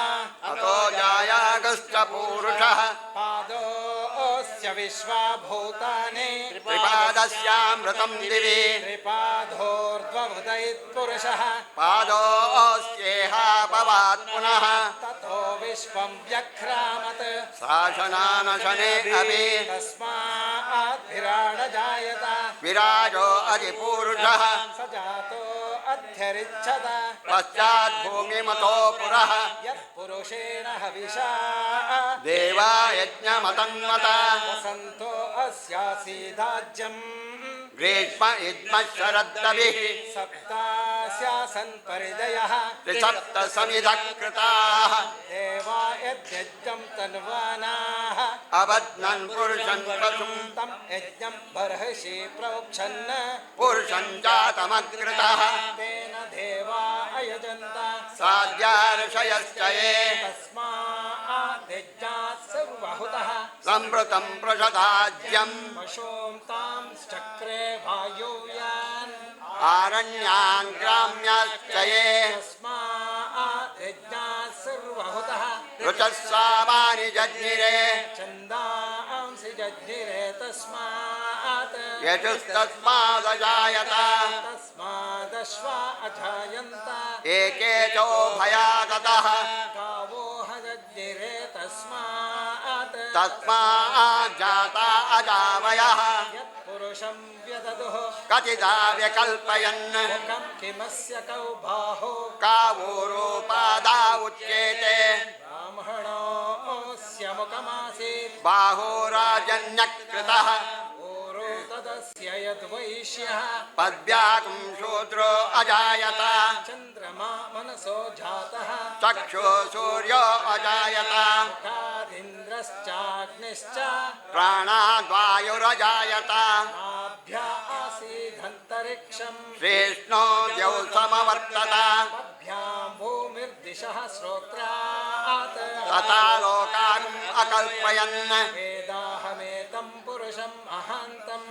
अतो जायागश्च पूरुषः पादोऽस्य विश्वाभूतानि त्रिपादस्यामृतं दिवि त्रिपादोर्ध्वमुदयित्पुरुषः पादोऽस्येहापवात् पुनः ततो विश्वं व्यक्रामत् शासनानशने अपि तस्मात् विराड जायत विराजो अधिपूरुषः स जातो अध्यरिच्छद पश्चाद्भूमिमतो पुरः यत्पुरुषेण हविषा देवा यज्ञमतन्वता वसन्तो अस्यासीदाज्यम् ग्रीष्म इद्मः शरद्रविः सप्तास्यासन् परिदयः त्रिसप्तसमिधः कृताः देवा यद्यज्ञं तन्वानाः अबध्नन् पुरुषं पशुं तं यज्ञं बर्हषि प्रोक्षन् पुरुषं जातमग्रतः तेन देवा अयजन्त साध्यार्षयश्च ये तस्माद्यज्ञात् सर्वहुतः संवृतं प्रसदाज्यम् पशूं तां चक्रे वायुव्यान् आरण्यान् ग्राम्याश्च ये तस्माद्यज्ञात् सर्वहुतः ऋचः सामानि जज्ञिरे छन्दांसि जज्ञिरे तस्मात् यजुस्तस्मादजायत तस्मादश्वा अजायन्त एके चोभयागतः गावो हजज्ञिरे तस्मात् तस्माज्जाता अजावयः यत्पुरुषं व्यददुः कथिता व्यकल्पयन् मुखं किमस्य कौ बाहो कावोरोपादा उच्येते ब्राह्मणोऽस्य मुखमासीत् बाहो राजन्यकृतः ओरो तदस्य यद्वैश्यः पद्व्याकुं शूद्रो अजायत चन्द्रमा मनसो जातः चक्षुः सूर्यो अजायत मुखादिन्द्रश्चाग्निश्च प्राणाद्वायुरजायत नाभ्या आसीदन्तरिक्षम् श्रेष्णो द्यौ समवर्तत पद्भ्यां भूमिर्दिशः श्रोत्रात् तथा लोकान् अकल्पयन् वेदाहमेतं पुरुषम् अहान्तम्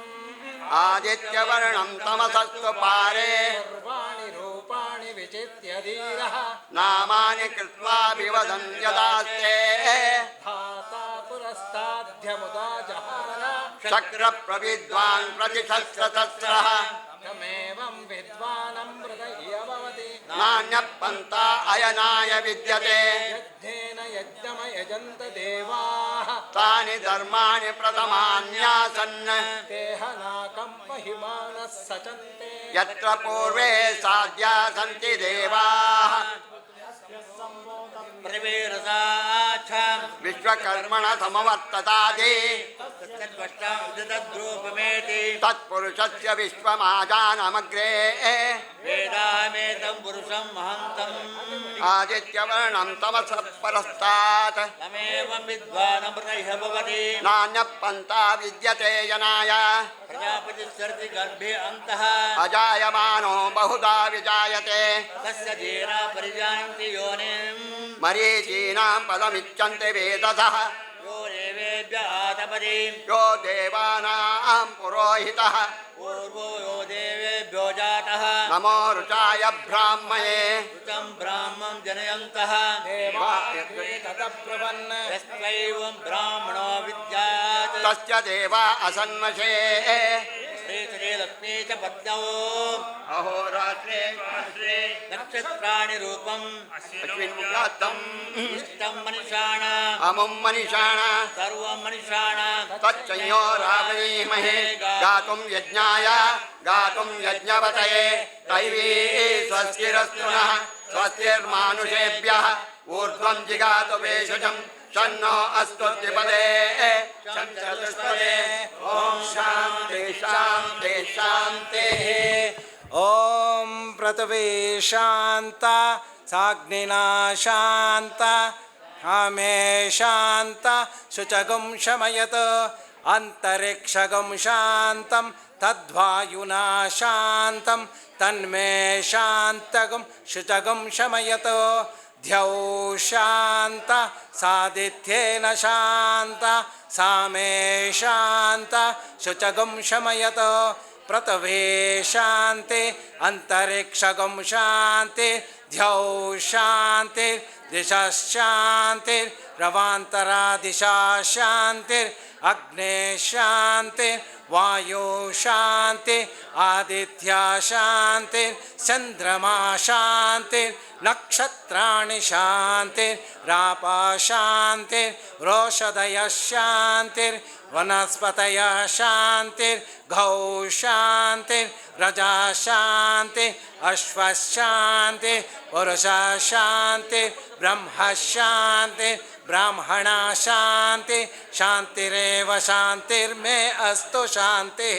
आदित्यवर्णं तमसस्तु पारे सर्वाणि रूपाणि विचित्य धीरः नामानि कृत्वा विवदन् यदास्ते धाता पुरस्ताद्यमुदा जहार शक्रप्रविद्वान् प्रतिशस्त्रतस्रः तमेवं विद्वानमृत भवति नान्यपन्था अयनाय विद्यते यज्ञेन यज्ञमयजन्त देवाः तानि धर्माणि प्रथमान्यासन् देहनाकं महिमानः सचन्ते यत्र पूर्वे साध्या सन्ति देवाः प्रतिवेरसाच्छां विश्वकर्मण समवर्ततादि तद्वष्टाद्रूपमेति तत्पुरुषस्य विश्वमाजानमग्रे वेदामेतं पुरुषं महन्तम् आदित्यवर्णं तमसः परस्तात् तमेवं विद्वानमृतैः भवति नान्यपन्था विद्यते यनाय प्रजापतिस्सर्ति गर्भे अन्तः अजायमानो बहुधा विजायते तस्य जीरा परिजानन्ति योनिम् मरीचीनां पदमिच्छन्ति वेदसः यो देवेभ्य आतपति यो देवानां पुरोहितः पूर्वो यो देवेभ्यो जातः नमो ऋचाय ब्राह्मये ऋतं ब्राह्मं जनयन्तः देवाग्रे तदब्रुवन् यस्त्वैवं ब्राह्मणो विद्यात् तस्य देवा असन्मषे श्रीश्री लक्ष्मी च पत्नौ अहोरात्रे नक्षत्राणि रूपम् अश्विन्मुखात्तम् इष्टं मनुष्याणाम् अमुं मनीषाण सर्वं मनुष्याणां तच्चयो रावणीमहे गातुं यज्ञाय गातुं यज्ञवतये दैवी स्वस्तिरस्तु नः स्वस्तिर्मानुषेभ्यः ऊर्ध्वं जिगातु वेषजम् शन्नो अस्तुतिपदे चन्द्रदुष्पदे ॐ शान्ति शान्ति शान्तिः ॐ पृथिवी शान्त साग्निना शान्त कामे शान्त शुचगुं शमयत अन्तरिक्षगं शान्तं तद्वायुना शान्तं तन्मे शान्तगं शुचगं शमयत ध्यौ शान्त सादित्येन शान्त सामे शान्त शुचगं शमयत पृथिवी शान्ति अन्तरिक्षगं शान्ति ध्यौ शान्ति दिशः शान्तिर्रवान्तरा दिशा शान्तिर् अग्ने शांति वायु शांति आदित्य शांति चंद्रमा शांति नक्षत्राणि शांति रापा शांति रोषधय शांति वनस्पतय शांति गौ शांति रजा शांति अश्व शांति पुरुष शांति ब्रह्म शांति ब्राह्मणा शांति शांतिरेव शांतिर्मे अस्तु शांति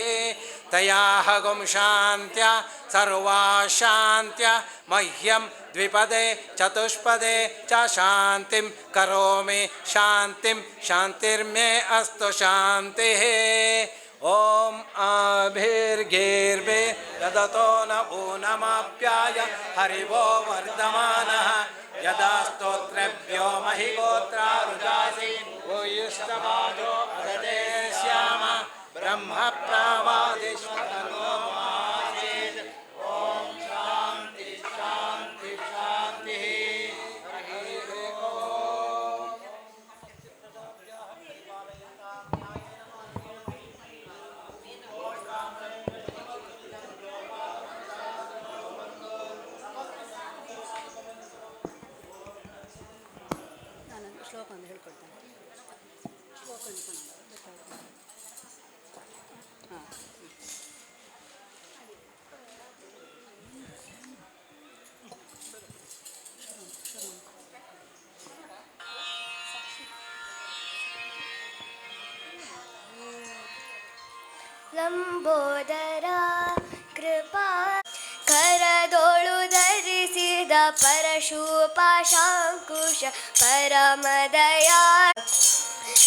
तयाह गुम शांत्या सर्वा शांत्या मह्यम द्विपदे चतुष्पदे च शांतिं करोमि शांतिं शांतिर्मे अस्तु शांतिः ओम आभिर्गेर्भे ददतो न ऊनमाप्याय हरिवो वर्धमानः यदा स्तोत्रेभ्यो महिगोत्रा रुजासि भूयिष्ठवादो अदते श्याम ब्रह्म प्रावादिष्वतनो आसीत् ओम शांति शांति शांति ಶ್ಲೋಕ ಒಂದು ಹೇಳ್ಕೊಡ್ತಾನೆ ಶ್ಲೋಕ ಹಾಂ ಲಂಬೋದರ ಕೃಪಾ ಕರದೋಳು ಧರಿಸಿದ ಪರಶುಪಾಶಾಂಕುಶ ಪರಮದಯಾ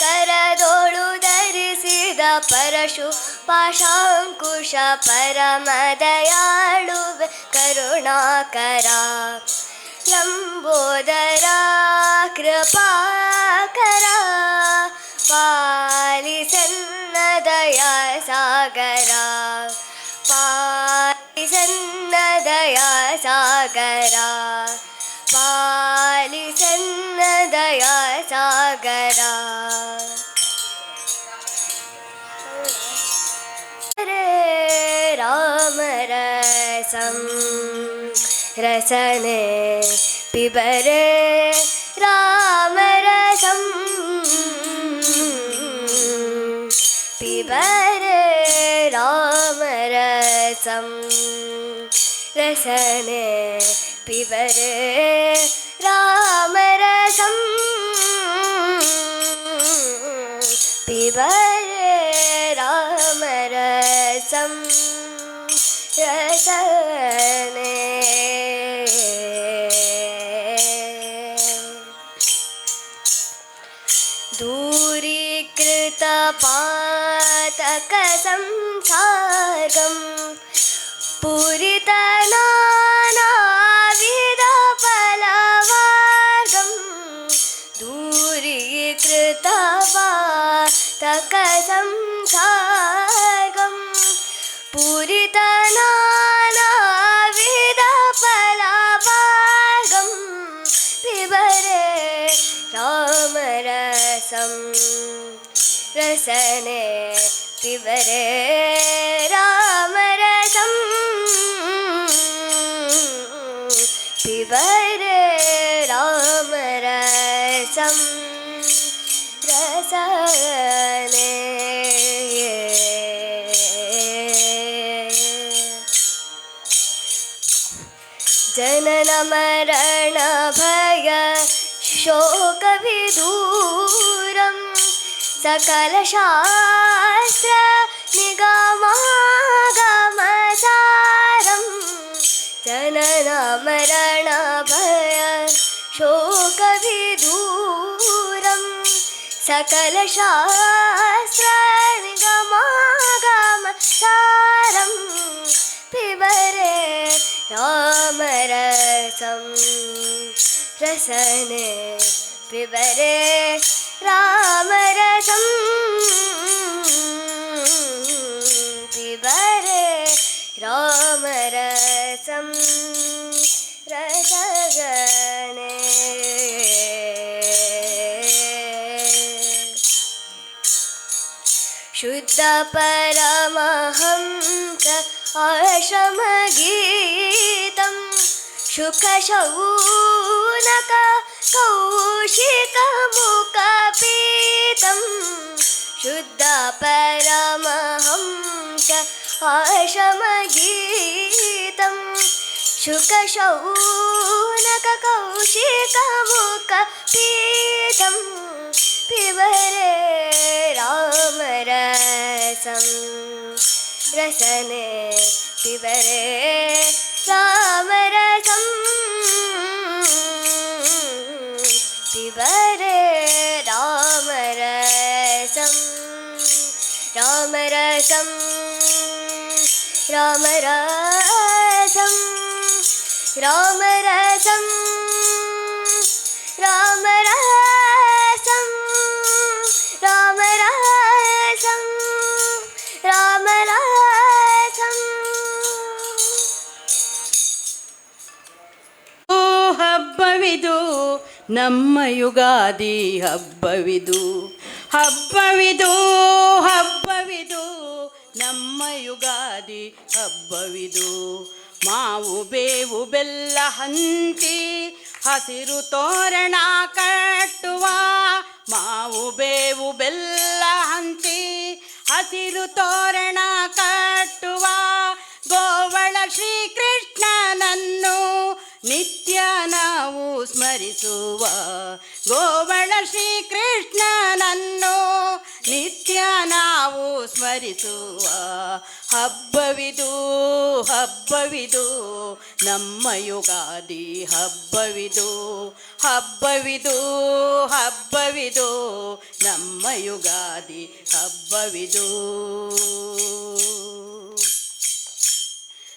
ಕರದೋಳು ಧರಿಸಿದ ಪರಶುಪಾಶಾಂಕುಶ ಪರಮದಯಾಳುವೆ ಕರುಣಾಕರ ಲಂಬೋದರ ಕೃಪಾಕರ ಪಾಲಿಸನ್ನ ದಯಾ ಸಾಗರ ಪಾಲಿಸನ್ನ ದಯಾ ಸಾಗರ ಪಾಲಿಸನ್ನ ದಯಾ ಸಾಗರ ಹರೇ ರಾಮ ರಸಂ ರಸನೆ ಪಿಬರೆ ರಾಮ ರಸಂ पिबरे रामरसं रसने पिबरे रामरसं पिबरे रामरसं रसने दूरीकृतपातकसंसारं पूरितनानाविधफलवार्गं दूरीकृतपातकसंसारं पूरितनानाविधफलवार्गं पिबरे रामरसं रसने पिबरे रामरसं पिबरे रामरसं रसने जनन मरण भय शोकविदूरं सकलशास्त्र निगमागमसारं जनन मरण भय शोकविदूरं सकलशास्त्र निगमागमसारं पिबरे रामरसं रसने पिबरे रामरसं पिबरे रामरसं रसगणे शुद्ध परमहंस आश्रमगीतं शुकशौनक कौशिकमुखपीतं शुद्ध परमहंस आश्रमगीतं शुकशौनक कौशिकमुखपीतं पिबरे रामरसं रसने पिबरे रामरसं पिबरे रामरसं रामरसं रामरसं रामरसं रामरसं रामरसं रामरसं ಹಬ್ಬವಿದು ನಮ್ಮ ಯುಗಾದಿ ಹಬ್ಬವಿದು ಹಬ್ಬವಿದು ಹಬ್ಬವಿದು ನಮ್ಮ ಯುಗಾದಿ ಹಬ್ಬವಿದು ಮಾವು ಬೇವು ಬೆಲ್ಲ ಹಂಚಿ ಹಸಿರು ತೋರಣ ಕಟ್ಟುವ ಮಾವು ಬೇವು ಬೆಲ್ಲ ಹಂಚಿ ಹಸಿರು ತೋರಣ ಕಟ್ಟುವ ಗೋವಳ ಶ್ರೀಕೃಷ್ಣನನ್ನು ನಿತ್ಯ ನಾವು ಸ್ಮರಿಸುವ ಗೋವಳ ಶ್ರೀಕೃಷ್ಣನನ್ನು ನಿತ್ಯ ನಾವು ಸ್ಮರಿಸುವ ಹಬ್ಬವಿದು ಹಬ್ಬವಿದು ನಮ್ಮ ಯುಗಾದಿ ಹಬ್ಬವಿದು ಹಬ್ಬವಿದು ಹಬ್ಬವಿದು ನಮ್ಮ ಯುಗಾದಿ ಹಬ್ಬವಿದು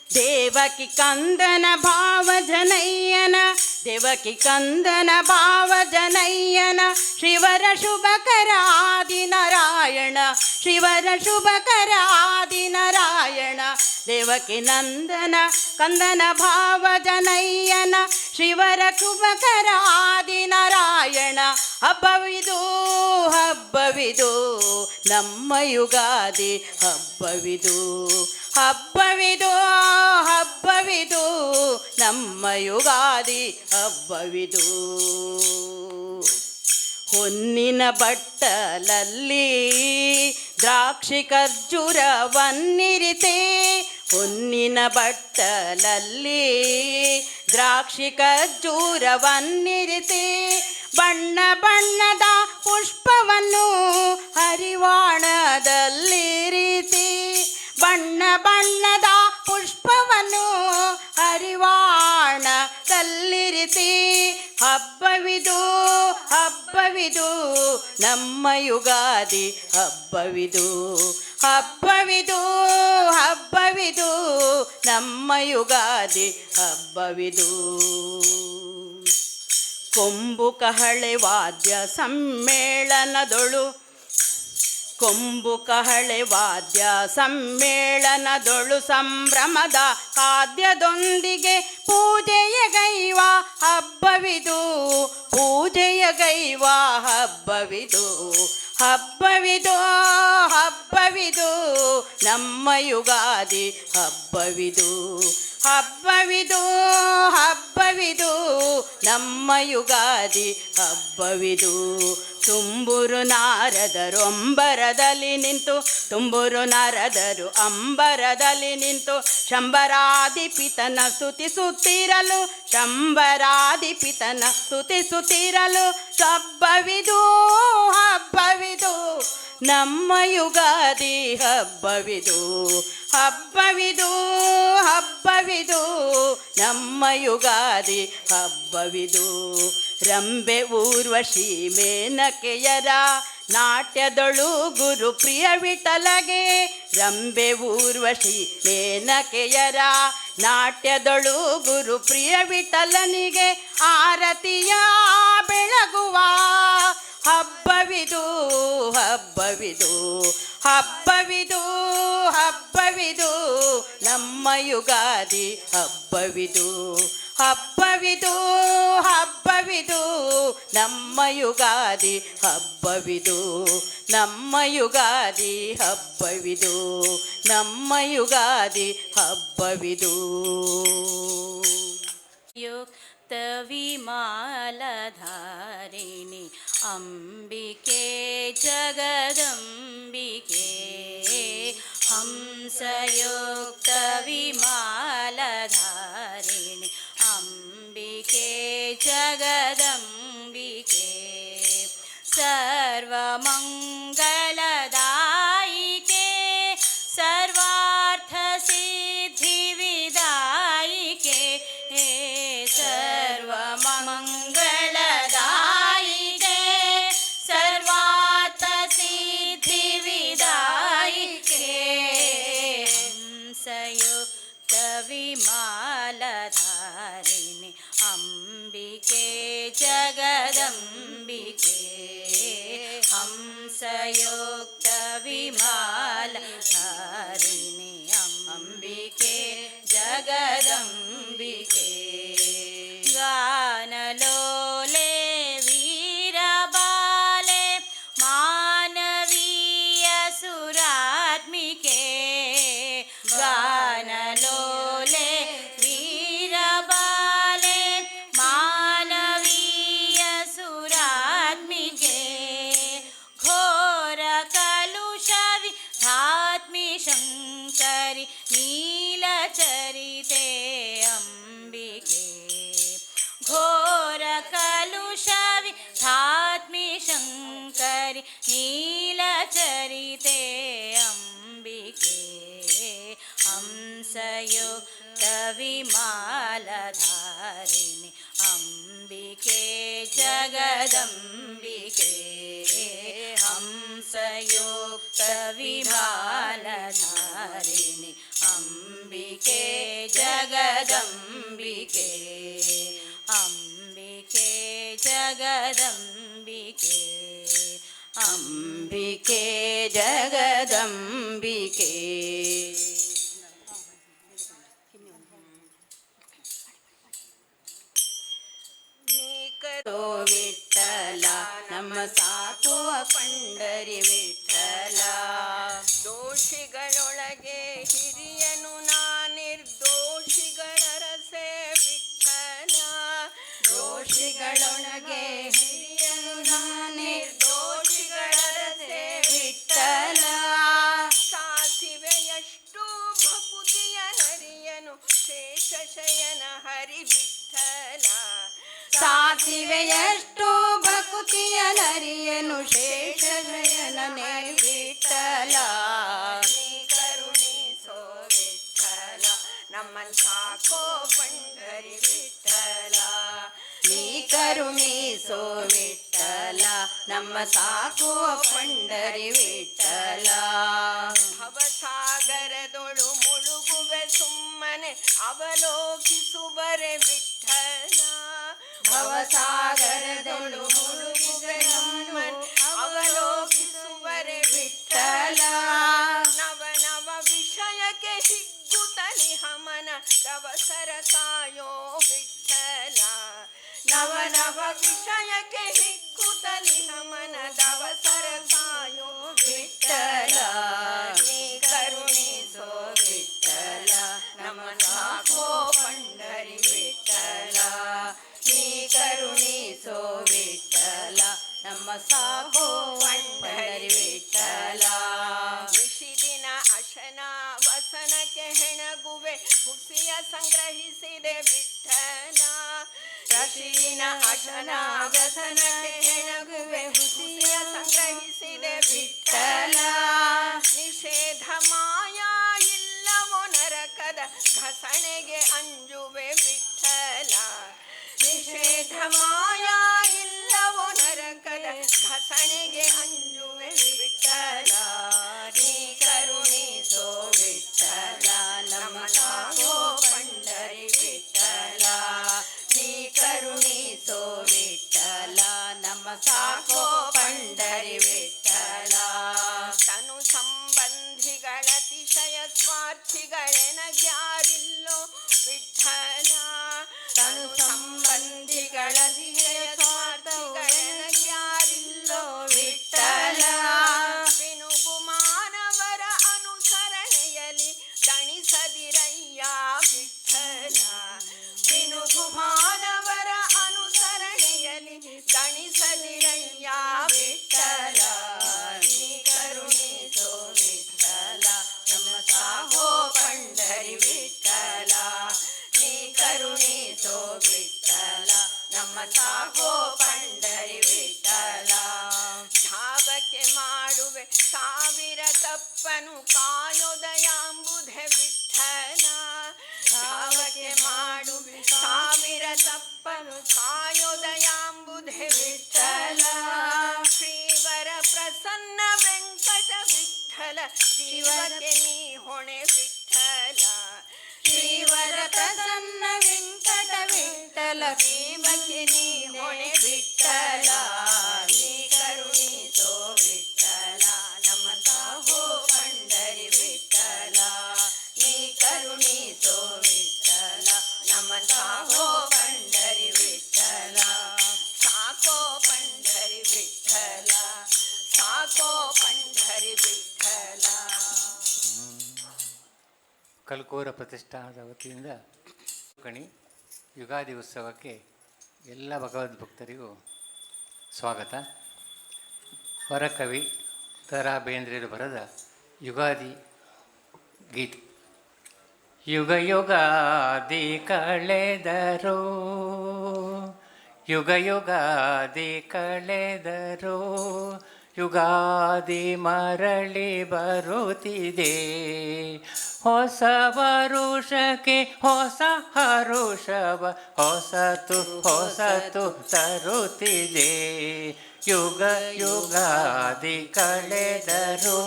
ದೇವಕಿ ಕಂದನ ಭಾವ ಜನಯ್ಯನ ದೇವಕಿ ಕಂದನ ಭಾವ ಜನಯ್ಯನ ಶಿವರ ಶುಭಕರ ಆದಿನಾರಾಯಣ ಶಿವರ ಶುಭಕರ ಆದಿನಾರಾಯಣ ದೇವಕಿ ನಂದನ ಕಂದನ ಭಾವ ಜನಯ್ಯನ ಶಿವರ ಶುಭಕರ ಆದಿನಾರಾಯಣ ಹಬ್ಬವಿದು ಹಬ್ಬವಿದು ನಮ್ಮ ಯುಗಾದಿ ಹಬ್ಬವಿದು ಹಬ್ಬವಿದು ಹಬ್ಬವಿದು ನಮ್ಮ ಯುಗಾದಿ ಹಬ್ಬವಿದು ಹೊನ್ನಿನ ಬಟ್ಟಲಲ್ಲಿ ದ್ರಾಕ್ಷಿ ಖರ್ಜೂರವನ್ನಿರಿತೆ ಹೊನ್ನಿನ ಬಟ್ಟಲಲ್ಲಿ ದ್ರಾಕ್ಷಿ ಖರ್ಜೂರವನ್ನಿರಿತೆ ಬಣ್ಣ ಬಣ್ಣದ ಪುಷ್ಪವನ್ನು ಹರಿವಾಣದಲ್ಲಿರಿತಿ ಬಣ್ಣ ಬಣ್ಣದ ಪುಷ್ಪವನ್ನು ಹರಿವಾಣದಲ್ಲಿರಿತಿ ಹಬ್ಬವಿದು ಹಬ್ಬವಿದು ನಮ್ಮ ಯುಗಾದಿ ಹಬ್ಬವಿದು ಹಬ್ಬವಿದು ಹಬ್ಬವಿದು ನಮ್ಮ ಯುಗಾದಿ ಹಬ್ಬವಿದು ಕೊಂಬು ಕಹಳೆ ವಾದ್ಯ ಸಮ್ಮೇಳನದೊಳು ಕೊಂಬು ಕಹಳೆ ವಾದ್ಯ ಸಮ್ಮೇಳನದೊಳು ಸಂಭ್ರಮದ ಖಾದ್ಯದೊಂದಿಗೆ ಪೂಜೆಯ ಗೈವ ಹಬ್ಬವಿದು ಪೂಜೆಯ ಗೈವ ಹಬ್ಬವಿದು ಹಬ್ಬವಿದು ಹಬ್ಬವಿದು ನಮ್ಮ ಯುಗಾದಿ ಹಬ್ಬವಿದು ಹಬ್ಬವಿದು ಹಬ್ಬವಿದು ನಮ್ಮ ಯುಗಾದಿ ಹಬ್ಬವಿದು ತುಂಬುರು ನಾರದರು ಅಂಬರದಲ್ಲಿ ನಿಂತು ತುಂಬುರು ನಾರದರು ಅಂಬರದಲ್ಲಿ ನಿಂತು ಶಂಬರಾಧಿಪಿತನ ಸ್ತುತಿಸುತ್ತಿರಲು ಶಂಬರಾಧಿಪಿತನ ಸ್ತುತಿಸುತ್ತಿರಲು ಹಬ್ಬವಿದು ಹಬ್ಬವಿದು ನಮ್ಮ ಯುಗಾದಿ ಹಬ್ಬವಿದು ಹಬ್ಬವಿದು ಹಬ್ಬವಿದು ನಮ್ಮ ಯುಗಾದಿ ಹಬ್ಬವಿದು ರಂಬೆ ಊರ್ವಶಿ ಮೇನಕೆಯರ ನಾಟ್ಯದೊಳು ಗುರು ಪ್ರಿಯ ವಿಠಲಗೆ ರಂಬೆ ಊರ್ವಶಿ ಮೇನಕೆಯರ ನಾಟ್ಯದೊಳು ಗುರು ಪ್ರಿಯ ವಿಠಲನಿಗೆ ಆರತಿಯ ಬೆಳಗುವ ಹಬ್ಬವಿದು ಹಬ್ಬವಿದು ಹಬ್ಬವಿದು ಹಬ್ಬವಿದು ನಮ್ಮ ಯುಗಾದಿ ಹಬ್ಬವಿದು ಹಬ್ಬವಿದು ಹಬ್ಬವಿದು ನಮ್ಮ ಯುಗಾದಿ ಹಬ್ಬವಿದು ನಮ್ಮ ಯುಗಾದಿ ಹಬ್ಬವಿದು ನಮ್ಮ ಯುಗಾದಿ ಹಬ್ಬವಿದು. ಯುಕ್ತ ವಿಮಾಲಧಾರಿಣಿ ಅಂಬಿಕೆ ಜಗದಂಬಿಕೆ ಹಂಸಯುಕ್ತ ವಿಮಾಲಧಾರಿಣಿ ಅಂಬಿಕೆ ಜಗದಂಬಿಕೆ ಸರ್ವಮಂಗಲದಾಯಿಕೆ ಸರ್ವಾರ್ಥ ಸಿದ್ಧಿ ವಿದಾಯಿಕೆ ಸರ್ವಮಂಗಲದಾಯಿಕೆ ಸರ್ವಾರ್ಥ ಸಿದ್ಧಿ ವಿದಾಯಿಕೆ ಹಂಸಯುಕ್ತ ವಿಮಾಲಧಾರಿಣಿ ಅಂಬಿಕೆ ಜಗದಂಬಿಕೆ ಹಂಸಯುಕ್ತ ವಿಮಾಲಧಾರಿಣಿ ಅಂಬಿಕೆ ಜಗದಂಬಿಕೆ ಗಾನಲೋಲೆ ವೀರಬಾಲೆ ಮಾನವೀಯ ಸುರಾತ್ಮಿಕೆ ಗಾನಲೋಲೆ ವೀರಬಾಲೆ ಮಾನವೀಯ ಸುರಾತ್ಮಿಕೆ ಘೋರ ಕಲುಷವಿ ಧಾತ್ಮಿ ಶಂಕರಿ ನೀಲಚರಿತೆ ಅಂಬಿಕೆ ಘೋರ ಕಲುಷವಿ ಧಾತ್ಮಿ ಶಂಕರಿ ನೀಲಚರಿತೆ ಅಂಬಿಕೆ ಹಂಸಯುಕ್ತ ವಿಮಾಲಧಾರಿಣಿ ಅಂಬಿಕೆ ಜಗದಂಬಿಕೆ ಹಂಸಯುಕ್ತ ವಿಮಾಲಧಾರಿಣಿ ಅಂಬಿಕೆ ಜಗದಂಬಿಕೆ ಅಂಬಿಕೆ ಜಗದಂಬಿಕೆ ಅಂಬಿಕೆ ಜಗದಂಬಿಕೆ. ನೀಕರೋ ವಿಠಲ ನಮ್ಮ ಸಾಕುವ ಪಂಡರಿ ವಿಠಲ ದೋಷಿಗಳೊಳಗೆ ಹಿರಿಯನು ನಾ ನಿರ್ದೋಷಿಗಳ ರಸೆ ವಿಠಲ ದೋಷಿಗಳೊಳಗೆ ಹಿರಿಯನು ನಾ ನಿರ್ದೋಷಿಗಳ ರಸೆ ವಿಠಲ ಸಾಸಿವೆಯಷ್ಟು ಭಕುತಿಯ ನರಿಯನು ಶೇಷಶಯನ ಹರಿ ವಿಠಲ ಸಾಸಿವೆಯಷ್ಟು ಭಕುತಿಯ ನರಿಯನು ಶೇಷಶಯನನೇ ವಿಠಲ ನೀ ಕರುಣಿಸೋ ವಿಠಲ ನಮ್ಮನ್ ಸಾಕೋ ಪಂಡರಿ ವಿಠಲ ನೀ ಕರುಣಿಸೋ ವಿಠಲ ನಮ್ಮ ಸಾಕುವ ಪಂಡರಿ ವಿಠಲ ಭವಸಾಗರದೊಳು ಮುಳುಗುವೆ ಸುಮ್ಮನೆ ಅವಲೋಕಿಸುವರೆ ವಿಠಲ ಭವಸಾಗರದೊಳು ಮುಳುಗುವೆ ಸುಮ್ಮನೆ ಅವಲೋಕಿಸುವರೆ ವಿಠಲ ನವ ನವ ವಿಷಯಕ್ಕೆ ಹಿಗ್ಗುತ್ತಲಿ ಹಮನ ರವಸರ ಕಾಯೋ ವಿಠಲ ನವ ನವ ವಿಷಯಕ್ಕೆ ಹಿಗ್ಗುತ್ತಲಿ ಹಮನ ದವಸರ ಕಾಯೋ ವಿಠಲ ನೀ ಕರುಣಿಸೋ ವಿಠಲ ನಮ್ಮ ಸಾಕೋ ಪಂಡರಿ ವಿಠಲ ನೀ ಕರುಣಿಸೋ ವಿಠಲ ನಮ್ಮ ಸಾಕೋ ಪಂಡರಿ ವಿಠಲ ನಿಷಿದಿನ ಅಶನ ವಸನಕ್ಕೆ ಹೆಣಗುವೆ ಹುಸಿಯ ಸಂಗ್ರಹಿಸಿದೆ ವಿಠಲ ಪ್ರತಿದಿನ ಅಶನ ವ್ಯಸನಕ್ಕೆ ಹೆಣಗುವೆ ಹುಸಿಯ ಸಂಗ್ರಹಿಸಿದೆ ವಿಠಲ ನಿಷೇಧ ಮಾಯಾ ಇಲ್ಲವೋ ನರಕದ ಘಸಣೆಗೆ ಅಂಜುವೆ ವಿಠಲ ನಿಷೇಧ ಮಾಯಾ ಇಲ್ಲವೋ ನರಕದ ಘಸಣೆಗೆ ಅಂಜುವೆ ವಿಠಲ ನೀ ಕರುಣಿಸೋ ವಿಠಲ ನಮ್ಮ ಸಾಕೋ ಪಂಡರಿ ವಿಠಲ ನೀ ಕರುಣಿಸೋ ವಿಠಲ ನಮ್ಮ ಸಾಕೋ ಪಂಡರಿ ವಿಠಲ ತನು ಸಂಬಂಧಿಗಳ ಅತಿಶಯ ಸ್ವಾರ್ಥಿಗಳೆನಗ್ಯಾರಿಲ್ಲೋ ವಿಠಲ ತನು ಸಂಬಂಧಿಗಳ ಸ್ವಾರ್ಥಗಳನ್ಯಾರಿಲ್ಲೋ ವಿಠಲ ಬಿನುಗು ಮಾನವರ ಅನುಸರಣೆಯಲಿ ದಣಿಸದಿರಯ್ಯ ವಿಠಲ ಬಿನುಗು ಮಾನವರ ಅನುಸರಣೆಯಲಿ ದಣಿಸದಿರಯ್ಯ ವಿಠಲ ನೀ ಕರುಣಿಸೋ ವಿಠಲ ನಮ್ಮ ಸಾಹೋ ಪಂಡರಿ ವಿಠಲ ನೀ ಕರುಣಿಸೋ ವಿಠಲ ನಮ್ಮ ಸಾಹೋ ಪಂಡರಿ ವಿಠಲ ಧಾವಕ್ಕೆ ಮಾಡುವೆ ಸಾವಿರ ತಪ್ಪನು ಕಾಯೋದಯಾಂಬುಧೆ ವಿಠಲ ಧಾವಕ್ಕೆ ಮಾಡುವೆ ಸಾವಿರ ತಪ್ಪನು ಕಾಯೋದಯಾಂಬುಧೆ ವಿಠಲ ಶ್ರೀವರ ಪ್ರಸನ್ನ ವೆಂಕಟ ವಿಠಲ ಜೀವಕ್ಕೆ ನೀ ಹೊಣೆ ವಿಠಲ ಶ್ರೀವರ ಪ್ರಸನ್ನ ವೆಂಕಟ ವಿಠಲ ಜೀವಕ್ಕೆ ನೀ ಹೊಣೆ ವಿಠಲ ನೀ ಕರುಣಿಸೋ ವಿಠಲ ನಮ್ಮ ಸಾಹೋ ಪಂಡರಿ ವಿಠಲ ನೀ ಕರುಣಿಸೋ ವಿಠಲ ನಮ್ಮ ಸಾಹೋ ಪಂಡರಿ ವಿಠಲ ಸಾಕೋ ಪಂಢರಿ ವಿಠಲ ಸಾಕೋ ಪಂಢರಿ ವಿಠಲ. ಕಲ್ಕೂರ ಪ್ರತಿಷ್ಠಾನದ ವತಿಯಿಂದ ಕಣಿ ಯುಗಾದಿ ಉತ್ಸವಕ್ಕೆ ಎಲ್ಲ ಭಗವದ್ಭಕ್ತರಿಗೂ ಸ್ವಾಗತ. ವರಕವಿ ದ.ರಾ. ಬೇಂದ್ರೆಯವರು ಬರೆದ ಯುಗಾದಿ ಗೀತೆ. ಯುಗ ಯುಗಾದಿ ಕಳೆದರು, ಯುಗ ಯುಗಾದಿ ಕಳೆದರು, ಯುಗಾದಿ ಮರಳಿ ಬರುತ್ತಿದೆ. ಹೊಸ ವರುಷಕ್ಕೆ ಹೊಸ ಹರುಷವ ಹೊಸತು ಹೊಸತು ತರುತ್ತಿದೆ. ಯುಗ ಯುಗಾದಿ ಕಳೆದರು,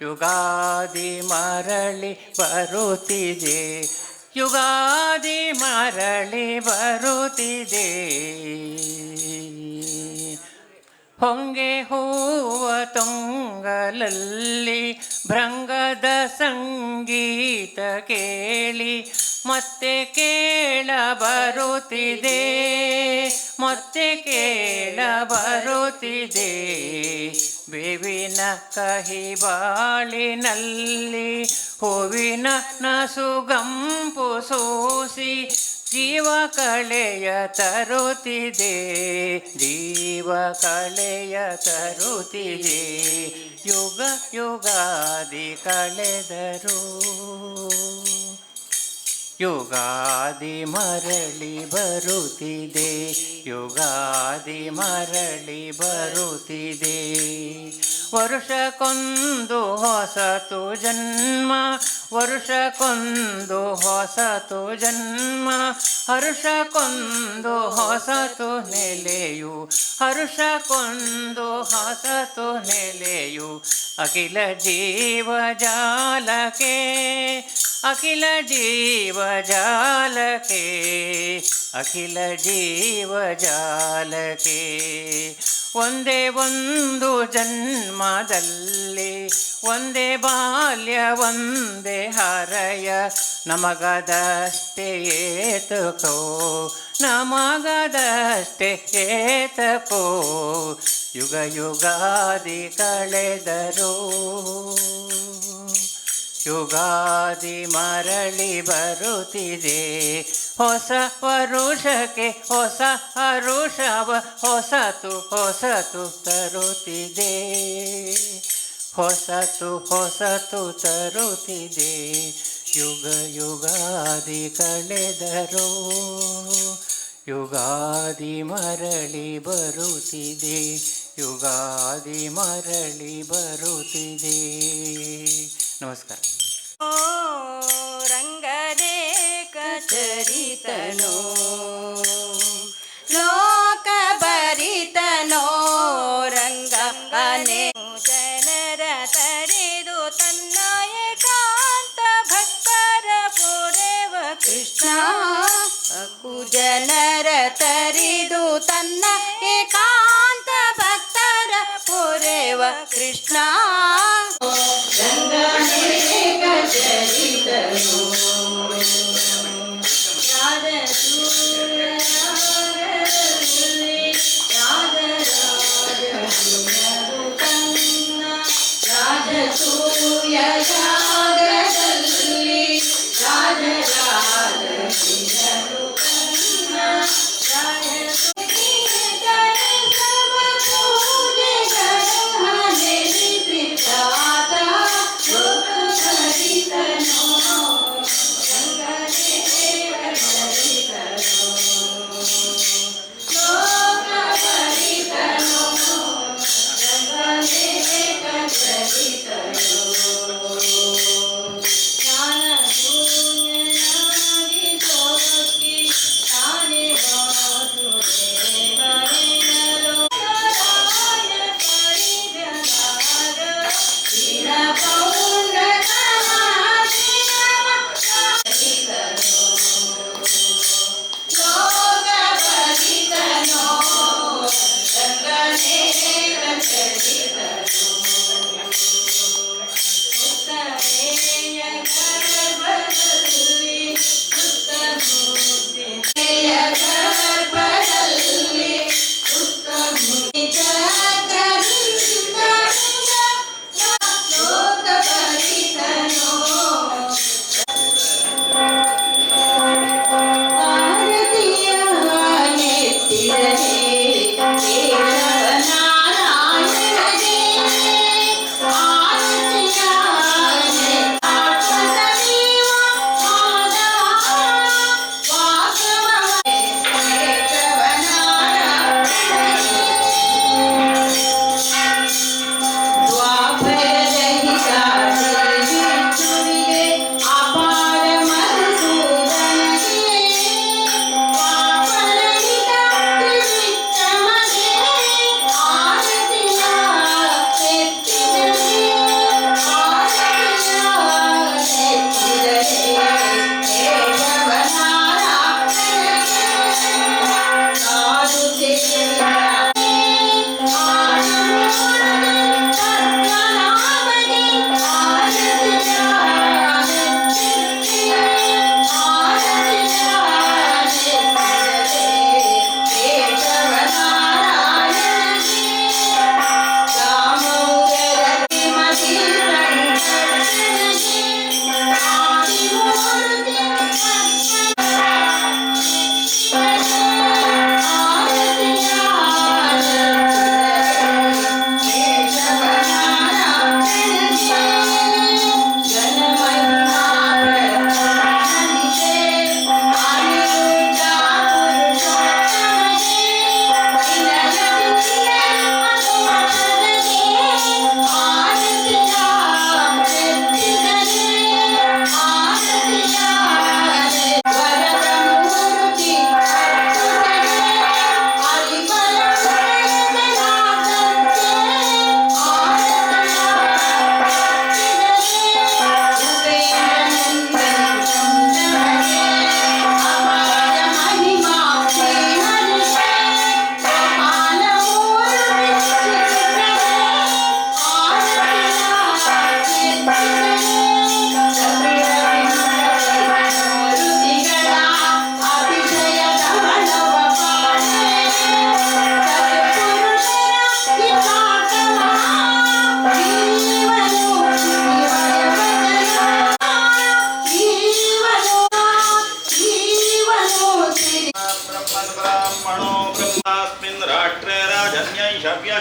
ಯುಗಾದಿ ಮರಳಿ ಬರುತ್ತಿದೆ. ಯುಗಾದಿ ಮರಳಿ ಬರುತ್ತಿದೆ. ಹೊಂಗೆ ಹೂವ ತೊಂಗಲಲ್ಲಿ ಭೃಂಗದ ಸಂಗೀತ ಕೇಳಿ ಮತ್ತೆ ಕೇಳ ಬರುತ್ತಿದೆ, ಮತ್ತೆ ಕೇಳ ಬರುತ್ತಿದೆ. ಬೇವಿನ ಕಹಿ ಬಾಳಿನಲ್ಲಿ ಹೂವಿನ ನಸುಗಂಪು ಸೂಸಿ ಜೀವ ಕಳೆಯ ತರುತ್ತಿದೆ, ಜೀವ ಕಳೆಯ ತರುತ್ತಿದೆ. ಯುಗ ಯುಗಾದಿ ಕಳೆದರು, ಯುಗಾದಿ ಮರಳಿ ಬರುತ್ತಿದೆ, ಯುಗಾದಿ ಮರಳಿ ಬರುತ್ತಿದೆ. ವರುಷಕ್ಕೊಂದು ಹೊಸತು ಜನ್ಮ, ವರುಷಕ್ಕೊಂದು ಹೊಸತು ಜನ್ಮ, ಹರುಷಕ್ಕೊಂದು ಹೊಸತು ನೆಲೆಯು, ಹರುಷಕ್ಕೊಂದು ಹೊಸತು ನೆಲೆಯು. ಅಖಿಲ ಜೀವ ಜಾಲಕ್ಕೆ, ಅಖಿಲ ಜೀವ ಜಾಲಕ್ಕೆ, ಅಖಿಲ ಜೀವ ಜಾಲಕ್ಕೆ. ಒಂದೇ ಒಂದು ಜನ್ಮದಲ್ಲಿ ಒಂದೇ ಬಾಲ್ಯ ಒಂದೇ ಹರಯ, ನಮಗದಷ್ಟೇ ಏತಕೋ, ನಮಗದಷ್ಟೇ ಏತಕೋ. ಯುಗ ಯುಗಾದಿ ಕಳೆದರು, ಯುಗಾದಿ ಮರಳಿ ಬರುತ್ತಿದೆ. ಹೊಸ ವರುಷಕ್ಕೆ ಹೊಸ ಹರುಷವ ಹೊಸತು ಹೊಸತು ತರುತ್ತಿದೆ, ಹೊಸತು ಹೊಸತು ತರುತ್ತಿದೆ. ಯುಗ ಯುಗಾದಿ ಕಳೆದರು, ಯುಗಾದಿ ಮರಳಿ ಬರುತ್ತಿದೆ, ಯುಗಾದಿ ಮರಳಿ ಬರುತ್ತಿದೆ. ನಮಸ್ಕಾರ. ರಂಗರೇಖ ಚರಿತನೋ ಲೋಕ ಭರಿತನೋ ರಂಗನೆ ಜನರ ತರಿದು ತನ್ನ ಏಕಾಂತ ಭಕ್ತರ ಪುರೇವ ಕೃಷ್ಣ. ಜನರ ತರಿದು ತನ್ನ ಏಕಾಂತ ಭಕ್ತರ ಪುರೇವ ಕೃಷ್ಣ. ರಂಗನೇಕ ಚರಿತನು ರಾಜ ರಾಜಸೂಯ ಜಾಗದಲ್ಲಿ ರಾಜರಾಜ ಸಿಂಧನು ಕನ್ನ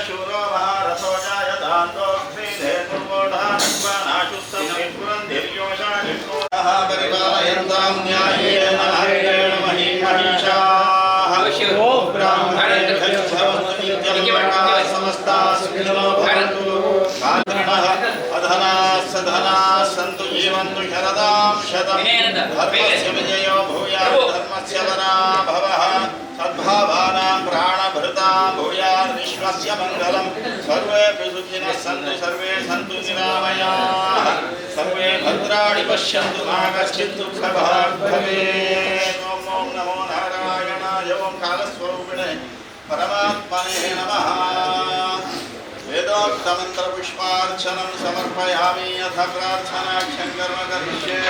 शूरो महारथो जायतान्तो श्रीधेनुर्वोढानुष्पानाशुद्धं परिपालयन्तां न्यायेन हरेण महिषाः ब्राह्मणेभ्यः समस्ताः सुखिनो भवन्तु अधनाः सधनाः सन्तु जीवन्तु शरदां शतं धर्मस्य विजयो भूयात् धर्मस्य पराभवः सद्भावानां प्राणभृतां भूयात् विश्वस्य मङ्गलं सर्वेऽपि सुखिनः सन्तु सर्वे सन्तु निरामयाः सर्वे भद्राणि पश्यन्तु मा कश्चित् दुःखभाग् भवेत् ॐ नमो नारायणाय ॐ कालस्वरूपिणे परमात्मने नमः वेदोक्तमन्त्रपुष्पार्चनं समर्पयामि अथ प्रार्थनाख्यं कर्म करिष्ये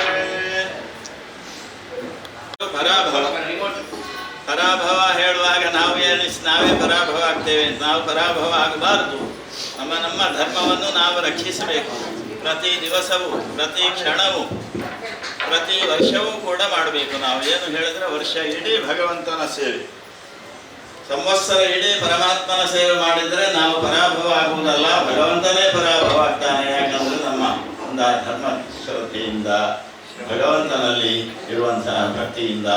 ಪರಾಭವ ಪರಾಭವ ಹೇಳುವಾಗ ನಾವೇ ಪರಾಭವ ಆಗ್ತೇವೆ. ನಾವು ಪರಾಭವ ಆಗಬಾರದು. ನಮ್ಮ ಧರ್ಮವನ್ನು ನಾವು ರಕ್ಷಿಸಬೇಕು. ಪ್ರತಿ ದಿವಸವೂ, ಪ್ರತಿ ಕ್ಷಣವೂ, ಪ್ರತಿ ವರ್ಷವೂ ಕೂಡ ಮಾಡಬೇಕು. ನಾವು ಏನು ಹೇಳಿದ್ರೆ ವರ್ಷ ಇಡೀ ಭಗವಂತನ ಸೇವೆ, ಸಂವತ್ಸರ ಇಡೀ ಪರಮಾತ್ಮನ ಸೇವೆ ಮಾಡಿದರೆ ನಾವು ಪರಾಭವ ಆಗುವುದಲ್ಲ, ಭಗವಂತನೇ ಪರಾಭವ ಆಗ್ತಾನೆ. ಯಾಕಂದ್ರೆ ನಮ್ಮ ಒಂದು ಧರ್ಮ ಶ್ರದ್ಧೆಯಿಂದ, ಭಗವಂತನಲ್ಲಿ ಇರುವಂತಹ ಭಕ್ತಿಯಿಂದ,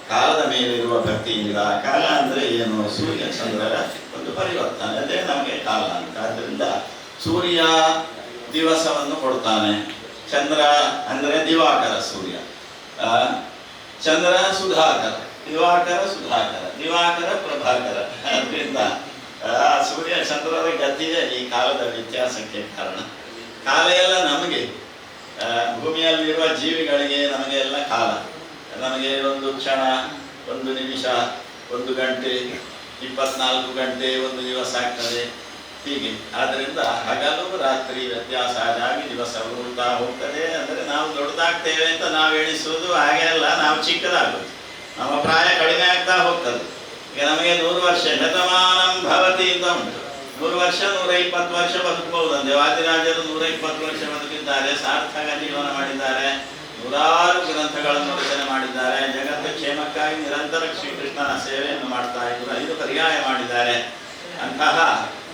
ಕಾಲದ ಮೇಲಿರುವ ಭಕ್ತಿಯಿಂದ. ಕಾಲ ಅಂದರೆ ಏನು? ಸೂರ್ಯ ಚಂದ್ರರ ಒಂದು ಪರಿವರ್ತನೆ, ಅದೇ ನಮಗೆ ಕಾಲ ಅಂತ. ಆದ್ದರಿಂದ ಸೂರ್ಯ ದಿವಸವನ್ನು ಕೊಡ್ತಾನೆ, ಚಂದ್ರ ಅಂದರೆ ದಿವಾಕರ ಸೂರ್ಯ, ಚಂದ್ರ ಸುಧಾಕರ, ದಿವಾಕರ ಸುಧಾಕರ, ದಿವಾಕರ ಪ್ರಭಾಕರ. ಅದರಿಂದ ಸೂರ್ಯ ಚಂದ್ರರ ಗತಿಯೇ ಈ ಕಾಲದ ವ್ಯತ್ಯಾಸಕ್ಕೆ ಕಾರಣ. ಕಾಲ ಎಲ್ಲ ನಮಗೆ, ಭೂಮಿಯಲ್ಲಿರುವ ಜೀವಿಗಳಿಗೆ ನಮಗೆ ಎಲ್ಲ ಕಾಲ. ನಮಗೆ ಒಂದು ಕ್ಷಣ, ಒಂದು ನಿಮಿಷ, ಒಂದು ಗಂಟೆ, 24 ಗಂಟೆ ಒಂದು ದಿವಸ ಆಗ್ತದೆ, ಹೀಗೆ. ಆದ್ದರಿಂದ ಹಗಲು ರಾತ್ರಿ ವ್ಯತ್ಯಾಸ ಆಗಿ ದಿವಸ ಉರುಳ್ತಾ ಹೋಗ್ತದೆ. ಅಂದರೆ ನಾವು ದೊಡ್ಡದಾಗ್ತೇವೆ ಅಂತ ನಾವು ಎಣಿಸುವುದು ಹಾಗೆ ಅಲ್ಲ, ನಾವು ಚಿಕ್ಕದಾಗೋದು, ನಮ್ಮ ಪ್ರಾಯ ಕಡಿಮೆ ಆಗ್ತಾ ಹೋಗ್ತದೆ. ಈಗ ನಮಗೆ 100 ವರ್ಷ ಶತಮಾನಂ ಭವತಿ ಅಂತ ಉಂಟು. 100 ವರ್ಷ 120 ವರ್ಷ ಬದುಕಬಹುದಂತೆ. ವಾದಿರಾಜರು 120 ವರ್ಷ ಬದುಕಿದ್ದಾರೆ, ಸಾರ್ಥಕ ಜೀವನ ಮಾಡಿದ್ದಾರೆ, 100 ಗ್ರಂಥಗಳನ್ನು ರಚನೆ ಮಾಡಿದ್ದಾರೆ, ಜಗತ್ತ ಕ್ಷೇಮಕ್ಕಾಗಿ ನಿರಂತರ ಶ್ರೀಕೃಷ್ಣನ ಸೇವೆಯನ್ನು ಮಾಡ್ತಾ ಇದ್ರು, 5 ಪರ್ಯಾಯ ಮಾಡಿದ್ದಾರೆ. ಅಂತಹ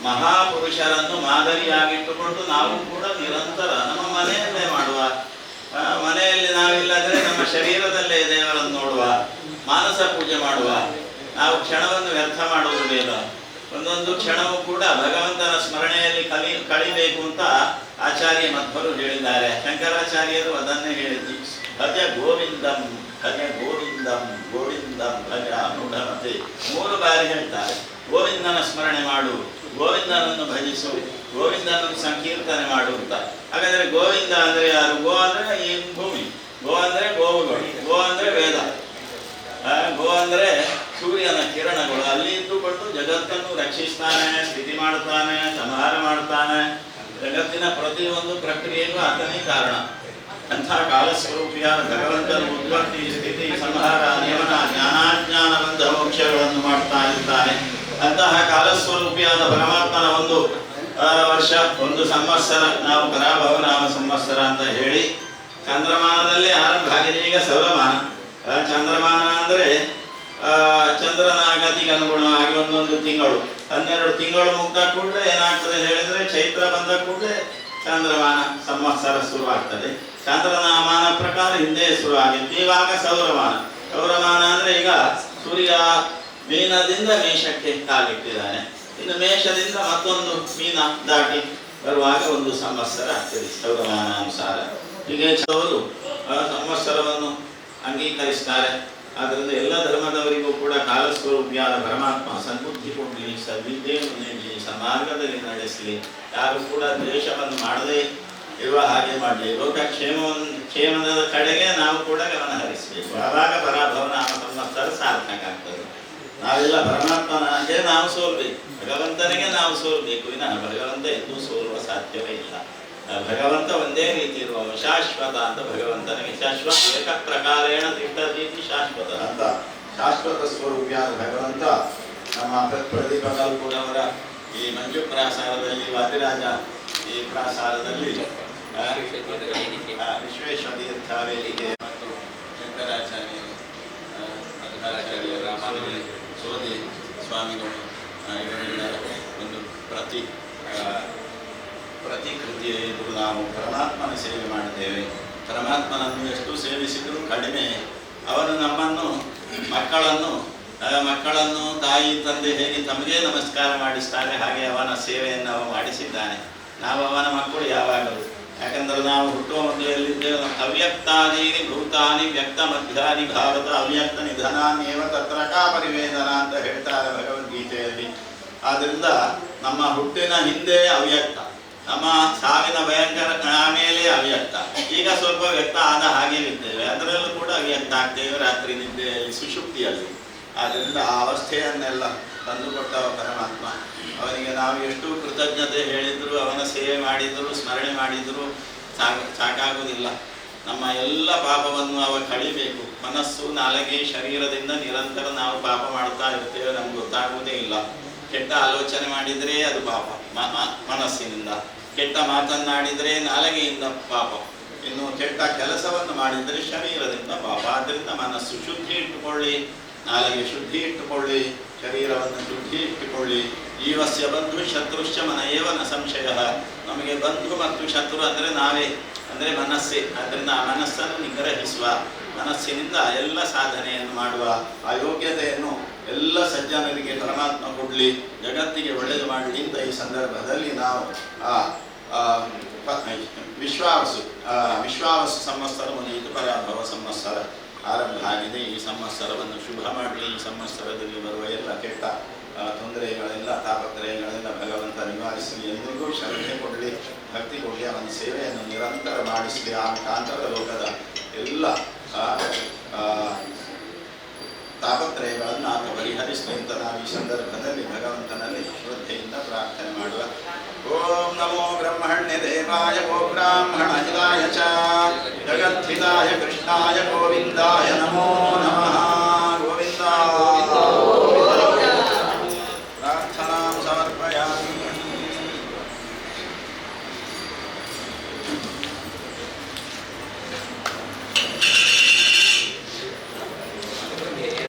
ಮಹಾಪುರುಷರನ್ನು ಮಾದರಿಯಾಗಿಟ್ಟುಕೊಂಡು ನಾವು ಕೂಡ ನಿರಂತರ ನಮ್ಮ ಮನೆಯಲ್ಲೇ ಮಾಡುವ, ಮನೆಯಲ್ಲಿ ನಾವಿಲ್ಲದ್ರೆ ನಮ್ಮ ಶರೀರದಲ್ಲೇ ದೇವರನ್ನು ನೋಡುವ, ಮಾನಸ ಪೂಜೆ ಮಾಡುವ. ನಾವು ಕ್ಷಣವನ್ನು ವ್ಯರ್ಥ ಮಾಡುವುದು ಬೇಡ. ಒಂದೊಂದು ಕ್ಷಣವೂ ಕೂಡ ಭಗವಂತನ ಸ್ಮರಣೆಯಲ್ಲಿ ಕಳಿಬೇಕು ಅಂತ ಆಚಾರ್ಯ ಮಧ್ವರು ಹೇಳಿದ್ದಾರೆ. ಶಂಕರಾಚಾರ್ಯರು ಅದನ್ನೇ ಹೇಳಿದ್ರು. ಭಜ ಗೋವಿಂದಂ, ಭಜ ಗೋವಿಂದಂ, ಗೋವಿಂದಂ ಭಜ ಮೂಢಮತೆ. 3 ಬಾರಿ ಹೇಳ್ತಾರೆ. ಗೋವಿಂದನ ಸ್ಮರಣೆ ಮಾಡು, ಗೋವಿಂದನನ್ನು ಭಜಿಸು, ಗೋವಿಂದನನ್ನು ಸಂಕೀರ್ತನೆ ಮಾಡು ಅಂತ. ಹಾಗಾದ್ರೆ ಗೋವಿಂದ ಅಂದ್ರೆ ಯಾರು? ಗೋ ಅಂದ್ರೆ ಈ ಭೂಮಿ, ಗೋ ಅಂದ್ರೆ ಗೋವುಗಳು, ಗೋ ಅಂದ್ರೆ ವೇದ, ಗೋ ಅಂದ್ರೆ ಸೂರ್ಯನ ಕಿರಣಗಳು. ಅಲ್ಲಿ ಇದ್ದುಕೊಂಡು ಜಗತ್ತನ್ನು ರಕ್ಷಿಸ್ತಾನೆ, ಸ್ಥಿತಿ ಮಾಡ್ತಾನೆ, ಸಂಹಾರ ಮಾಡ್ತಾನೆ. ಜಗತ್ತಿನ ಪ್ರತಿಯೊಂದು ಪ್ರಕ್ರಿಯೆಗೂ ಆತನೇ ಕಾರಣ. ಅಂಥ ಕಾಲಸ್ವರೂಪಿಯಾದ ಭಗವಂತನ ಉತ್ಪತ್ತಿ, ಸ್ಥಿತಿ, ಸಂಹಾರ, ನಿಯಮನ, ಜ್ಞಾನಾಜ್ಞಾನ ಬಂಧ ಮೋಕ್ಷಗಳನ್ನು ಮಾಡ್ತಾ ಇರ್ತಾನೆ. ಅಂತಹ ಕಾಲಸ್ವರೂಪಿಯಾದ ಪರಮಾತ್ಮನ ಒಂದು ವರ್ಷ, ಒಂದು ಸಂವತ್ಸರ ನಾವು ಪರಾಭವ ನಾಮ ಸಂವತ್ಸರ ಅಂತ ಹೇಳಿ ಚಂದ್ರಮಾನದಲ್ಲಿ ಆರಂಭ ಆಗಿದೆ. ಈಗ ಸೌರಮಾನ. ಚಂದ್ರಮಾನ ಅಂದರೆ ಚಂದ್ರನ ಗತಿಗೆ ಅನುಗುಣವಾಗಿ ಒಂದೊಂದು ತಿಂಗಳು, 12 ತಿಂಗಳು ಮುಗ್ದ ಕೂಡಲೇ ಏನಾಗ್ತದೆ ಹೇಳಿದ್ರೆ, ಚೈತ್ರ ಬಂದ ಕೂಡಲೇ ಚಂದ್ರಮಾನ ಸಂವತ್ಸರ ಶುರುವಾಗ್ತದೆ. ಚಂದ್ರನ ಮಾನ ಪ್ರಕಾರ ಹಿಂದೆ ಶುರುವಾಗಿತ್ತು. ಇವಾಗ ಸೌರಮಾನ. ಸೌರಮಾನ ಅಂದ್ರೆ ಈಗ ಸೂರ್ಯ ಮೀನದಿಂದ ಮೇಷಕ್ಕೆ ಕಾಲಿಟ್ಟಿದ್ದಾನೆ, ಇನ್ನು ಮೇಷದಿಂದ ಮತ್ತೊಂದು ಮೀನ ದಾಟಿ ಬರುವಾಗ ಒಂದು ಸಂವತ್ಸರ ಆಗ್ತದೆ ಸೌರಮಾನಾನುಸಾರ. ಹೀಗೆ ಅವರು ಸಂವತ್ಸರವನ್ನು ಅಂಗೀಕರಿಸ್ತಾರೆ. ಆದ್ದರಿಂದ ಎಲ್ಲ ಧರ್ಮದವರಿಗೂ ಕೂಡ ಕಾಲಸ್ವರೂಪಿಯಾದ ಪರಮಾತ್ಮ ಸದ್ಬುದ್ಧಿ ಕೊಡಲಿ, ಸದ್ವಿದ್ಯೆಯನ್ನು ನೀಡಲಿ, ಸಮಾರ್ಗದಲ್ಲಿ ನಡೆಸಲಿ. ಯಾರು ಕೂಡ ದ್ವೇಷವನ್ನು ಮಾಡದೇ ಇರುವ ಹಾಗೆ ಮಾಡಲಿ. ಲೋಕ ಕ್ಷೇಮದ ಕಡೆಗೆ ನಾವು ಕೂಡ ಗಮನ ಹರಿಸಬೇಕು. ಆವಾಗ ಪರಾಭವ ನಾಮ ಸಂವತ್ಸರ ಸಾರ್ಥಕ ಆಗ್ತದೆ. ನಾವೆಲ್ಲ ಪರಮಾತ್ಮನಿಗೆ ನಾವು ಸೋಲ್ಬೇಕು, ಭಗವಂತನಿಗೆ ನಾವು ಸೋಲ್ಬೇಕು. ವಿನಃ ಭಗವಂತ ಎಂದೂ ಸೋಲುವ ಸಾಧ್ಯವೇ ಇಲ್ಲ. ಭಗವಂತ ಒಂದೇ ರೀತಿ ಇರುವ ಶಾಶ್ವತ ಅಂತ ಭಗವಂತನಿಗೆ. ಶಾಶ್ವತ ಏಕ ಪ್ರಕಾರೇಣ ತಿಷ್ಟತೀತಿ ಶಾಶ್ವತ ಅಂತ ಶಾಶ್ವತ ಸ್ವರೂಪಿಯಾದ ಭಗವಂತ ನಮ್ಮ ಪ್ರದೀಪ ಕಲ್ಪುರವರ ಈ ಮಂಜು ಪ್ರಾಸಾರದಲ್ಲಿ, ವಾದಿರಾಜ ಈ ಪ್ರಾಸಾರದಲ್ಲಿ ವಿಶ್ವೇಶ್ವತೀರ್ಥ ವೇದಿಕೆ ಮತ್ತು ಶಂಕರಾಚಾರ್ಯರು, ಮಧ್ವಾಚಾರ್ಯರು, ರಾಮಾನುಜ ಸೋದಿ ಸ್ವಾಮಿಗಳು ಇವರೆಲ್ಲರ ಒಂದು ಪ್ರತಿಕೃತಿಯ ಎದುರು ನಾವು ಪರಮಾತ್ಮನ ಸೇವೆ ಮಾಡಿದ್ದೇವೆ. ಪರಮಾತ್ಮನನ್ನು ಎಷ್ಟು ಸೇವಿಸಿದರೂ ಕಡಿಮೆ. ಅವನು ನಮ್ಮನ್ನು ಮಕ್ಕಳನ್ನು ತಾಯಿ ತಂದೆ ಹೇಗೆ ತಮಗೆ ನಮಸ್ಕಾರ ಮಾಡಿಸ್ತಾರೆ ಹಾಗೆ ಅವನ ಸೇವೆಯನ್ನು ಅವ ಮಾಡಿಸಿದ್ದಾನೆ. ನಾವು ಅವನ ಮಕ್ಕಳು ಯಾವಾಗಲೂ. ಯಾಕಂದ್ರೆ ನಾವು ಹುಟ್ಟುವ ಮೊದಲೆಲ್ಲಿದ್ದೇವೆ. ಅವ್ಯಕ್ತಾದೀನಿ ಭೂತಾನಿ ವ್ಯಕ್ತ ಮಧ್ಯಾನಿ ಭಾರತ ಅವ್ಯಕ್ತ ನಿಧನಾನ್ಯೇವ ತತ್ರ ಕಾ ಪರಿವೇದನ ಅಂತ ಹೇಳ್ತಾರೆ ಭಗವದ್ಗೀತೆಯಲ್ಲಿ. ಆದ್ದರಿಂದ ನಮ್ಮ ಹುಟ್ಟಿನ ಹಿಂದೆ ಅವ್ಯಕ್ತ, ನಮ್ಮ ಸಾವಿನ ಭಯಂಕರ ಆಮೇಲೆ ಅವ್ಯಕ್ತ. ಈಗ ಸ್ವಲ್ಪ ವ್ಯಕ್ತ ಆದ ಹಾಗೆ ಇದ್ದೇವೆ, ಅದರಲ್ಲೂ ಕೂಡ ಅವ್ಯಕ್ತ ಆಗ್ತೇವೆ ರಾತ್ರಿ ನಿದ್ದೆಯಲ್ಲಿ, ಸುಷುಪ್ತಿಯಲ್ಲಿ. ಆದ್ದರಿಂದ ಆ ಅವಸ್ಥೆಯನ್ನೆಲ್ಲ ತಂದುಕೊಟ್ಟವ ಪರಮಾತ್ಮ. ಅವನಿಗೆ ನಾವು ಎಷ್ಟು ಕೃತಜ್ಞತೆ ಹೇಳಿದ್ರು, ಅವನ ಸೇವೆ ಮಾಡಿದ್ರು, ಸ್ಮರಣೆ ಮಾಡಿದ್ರು ಸಾಕಾಗುವುದಿಲ್ಲ. ನಮ್ಮ ಎಲ್ಲ ಪಾಪವನ್ನು ಅವ ಕಳಿಬೇಕು. ಮನಸ್ಸು, ನಾಲಿಗೆ, ಶರೀರದಿಂದ ನಿರಂತರ ನಾವು ಪಾಪ ಮಾಡ್ತಾ ಇರ್ತೇವೆ, ನಮ್ಗೆ ಗೊತ್ತಾಗುವುದೇ ಇಲ್ಲ. ಕೆಟ್ಟ ಆಲೋಚನೆ ಮಾಡಿದರೆ ಅದು ಪಾಪ ಮನಸ್ಸಿನಿಂದ, ಕೆಟ್ಟ ಮಾತನ್ನಾಡಿದರೆ ನಾಲಿಗೆಯಿಂದ ಪಾಪ, ಇನ್ನು ಕೆಟ್ಟ ಕೆಲಸವನ್ನು ಮಾಡಿದರೆ ಶರೀರದಿಂದ ಪಾಪ. ಆದ್ದರಿಂದ ಮನಸ್ಸು ಶುದ್ಧಿ ಇಟ್ಟುಕೊಳ್ಳಿ, ನಾಲಿಗೆ ಶುದ್ಧಿ ಇಟ್ಟುಕೊಳ್ಳಿ, ಶರೀರವನ್ನು ಶುದ್ಧಿ ಇಟ್ಟುಕೊಳ್ಳಿ. ಜೀವಸ್ಯ ಬಂಧು ಶತ್ರುಶ್ಚ ಮನ ಏವ ನ ಸಂಶಯ. ನಮಗೆ ಬಂಧು ಮತ್ತು ಶತ್ರು ಅಂದರೆ ನಾವೇ, ಅಂದರೆ ಮನಸ್ಸೇ. ಆದ್ದರಿಂದ ಆ ಮನಸ್ಸನ್ನು ನಿಗ್ರಹಿಸುವ, ಮನಸ್ಸಿನಿಂದ ಎಲ್ಲ ಸಾಧನೆಯನ್ನು ಮಾಡುವ ಆ ಯೋಗ್ಯತೆಯನ್ನು ಎಲ್ಲ ಸಜ್ಜನರಿಗೆ ಪರಮಾತ್ಮ ಕೊಡಲಿ, ಜಗತ್ತಿಗೆ ಒಳ್ಳೆಯದು ಮಾಡಲಿ ಅಂತ ಈ ಸಂದರ್ಭದಲ್ಲಿ ನಾವು ವಿಶ್ವಾವಸು ಸಂವತ್ಸರ ಮುಗಿಯಿತು, ಪರಾಭವ ಸಂವತ್ಸರ ಆರಂಭ ಆಗಿದೆ. ಈ ಸಂವತ್ಸರವನ್ನು ಶುಭ ಮಾಡಲಿ. ಈ ಸಂವತ್ಸರದಲ್ಲಿ ಬರುವ ಎಲ್ಲ ಕೆಟ್ಟ ತೊಂದರೆಗಳೆಲ್ಲ, ತಾಪತ್ರಯಗಳೆಲ್ಲ ಭಗವಂತ ನಿವಾರಿಸಲಿ. ಎಲ್ಲರಿಗೂ ಶ್ರದ್ಧೆ ಕೊಡಲಿ, ಭಕ್ತಿ ಕೊಡಲಿ, ಅವನ ಸೇವೆಯನ್ನು ನಿರಂತರ ಮಾಡಿಸಲಿ. ಆ ಮುಖಾಂತರ ಲೋಕದ ಎಲ್ಲ ತಾಪತ್ರಯಗಳನ್ನು ಆತ ಪರಿಹರಿಸಲಿ ಅಂತ ನಾವು ಈ ಸಂದರ್ಭದಲ್ಲಿ ಭಗವಂತನಲ್ಲಿ ಶ್ರದ್ಧೆಯಿಂದ ಪ್ರಾರ್ಥನೆ ಮಾಡುವ. ಓಂ ನಮೋ ಬ್ರಹ್ಮಣ್ಯ ದೇವಾಯ ಗೋ ಬ್ರಾಹ್ಮಣ ಹಿತಾಯ ಚ ಜಗದ್ಧಿತಾಯ ಕೃಷ್ಣಾಯ ಗೋವಿಂದಾಯ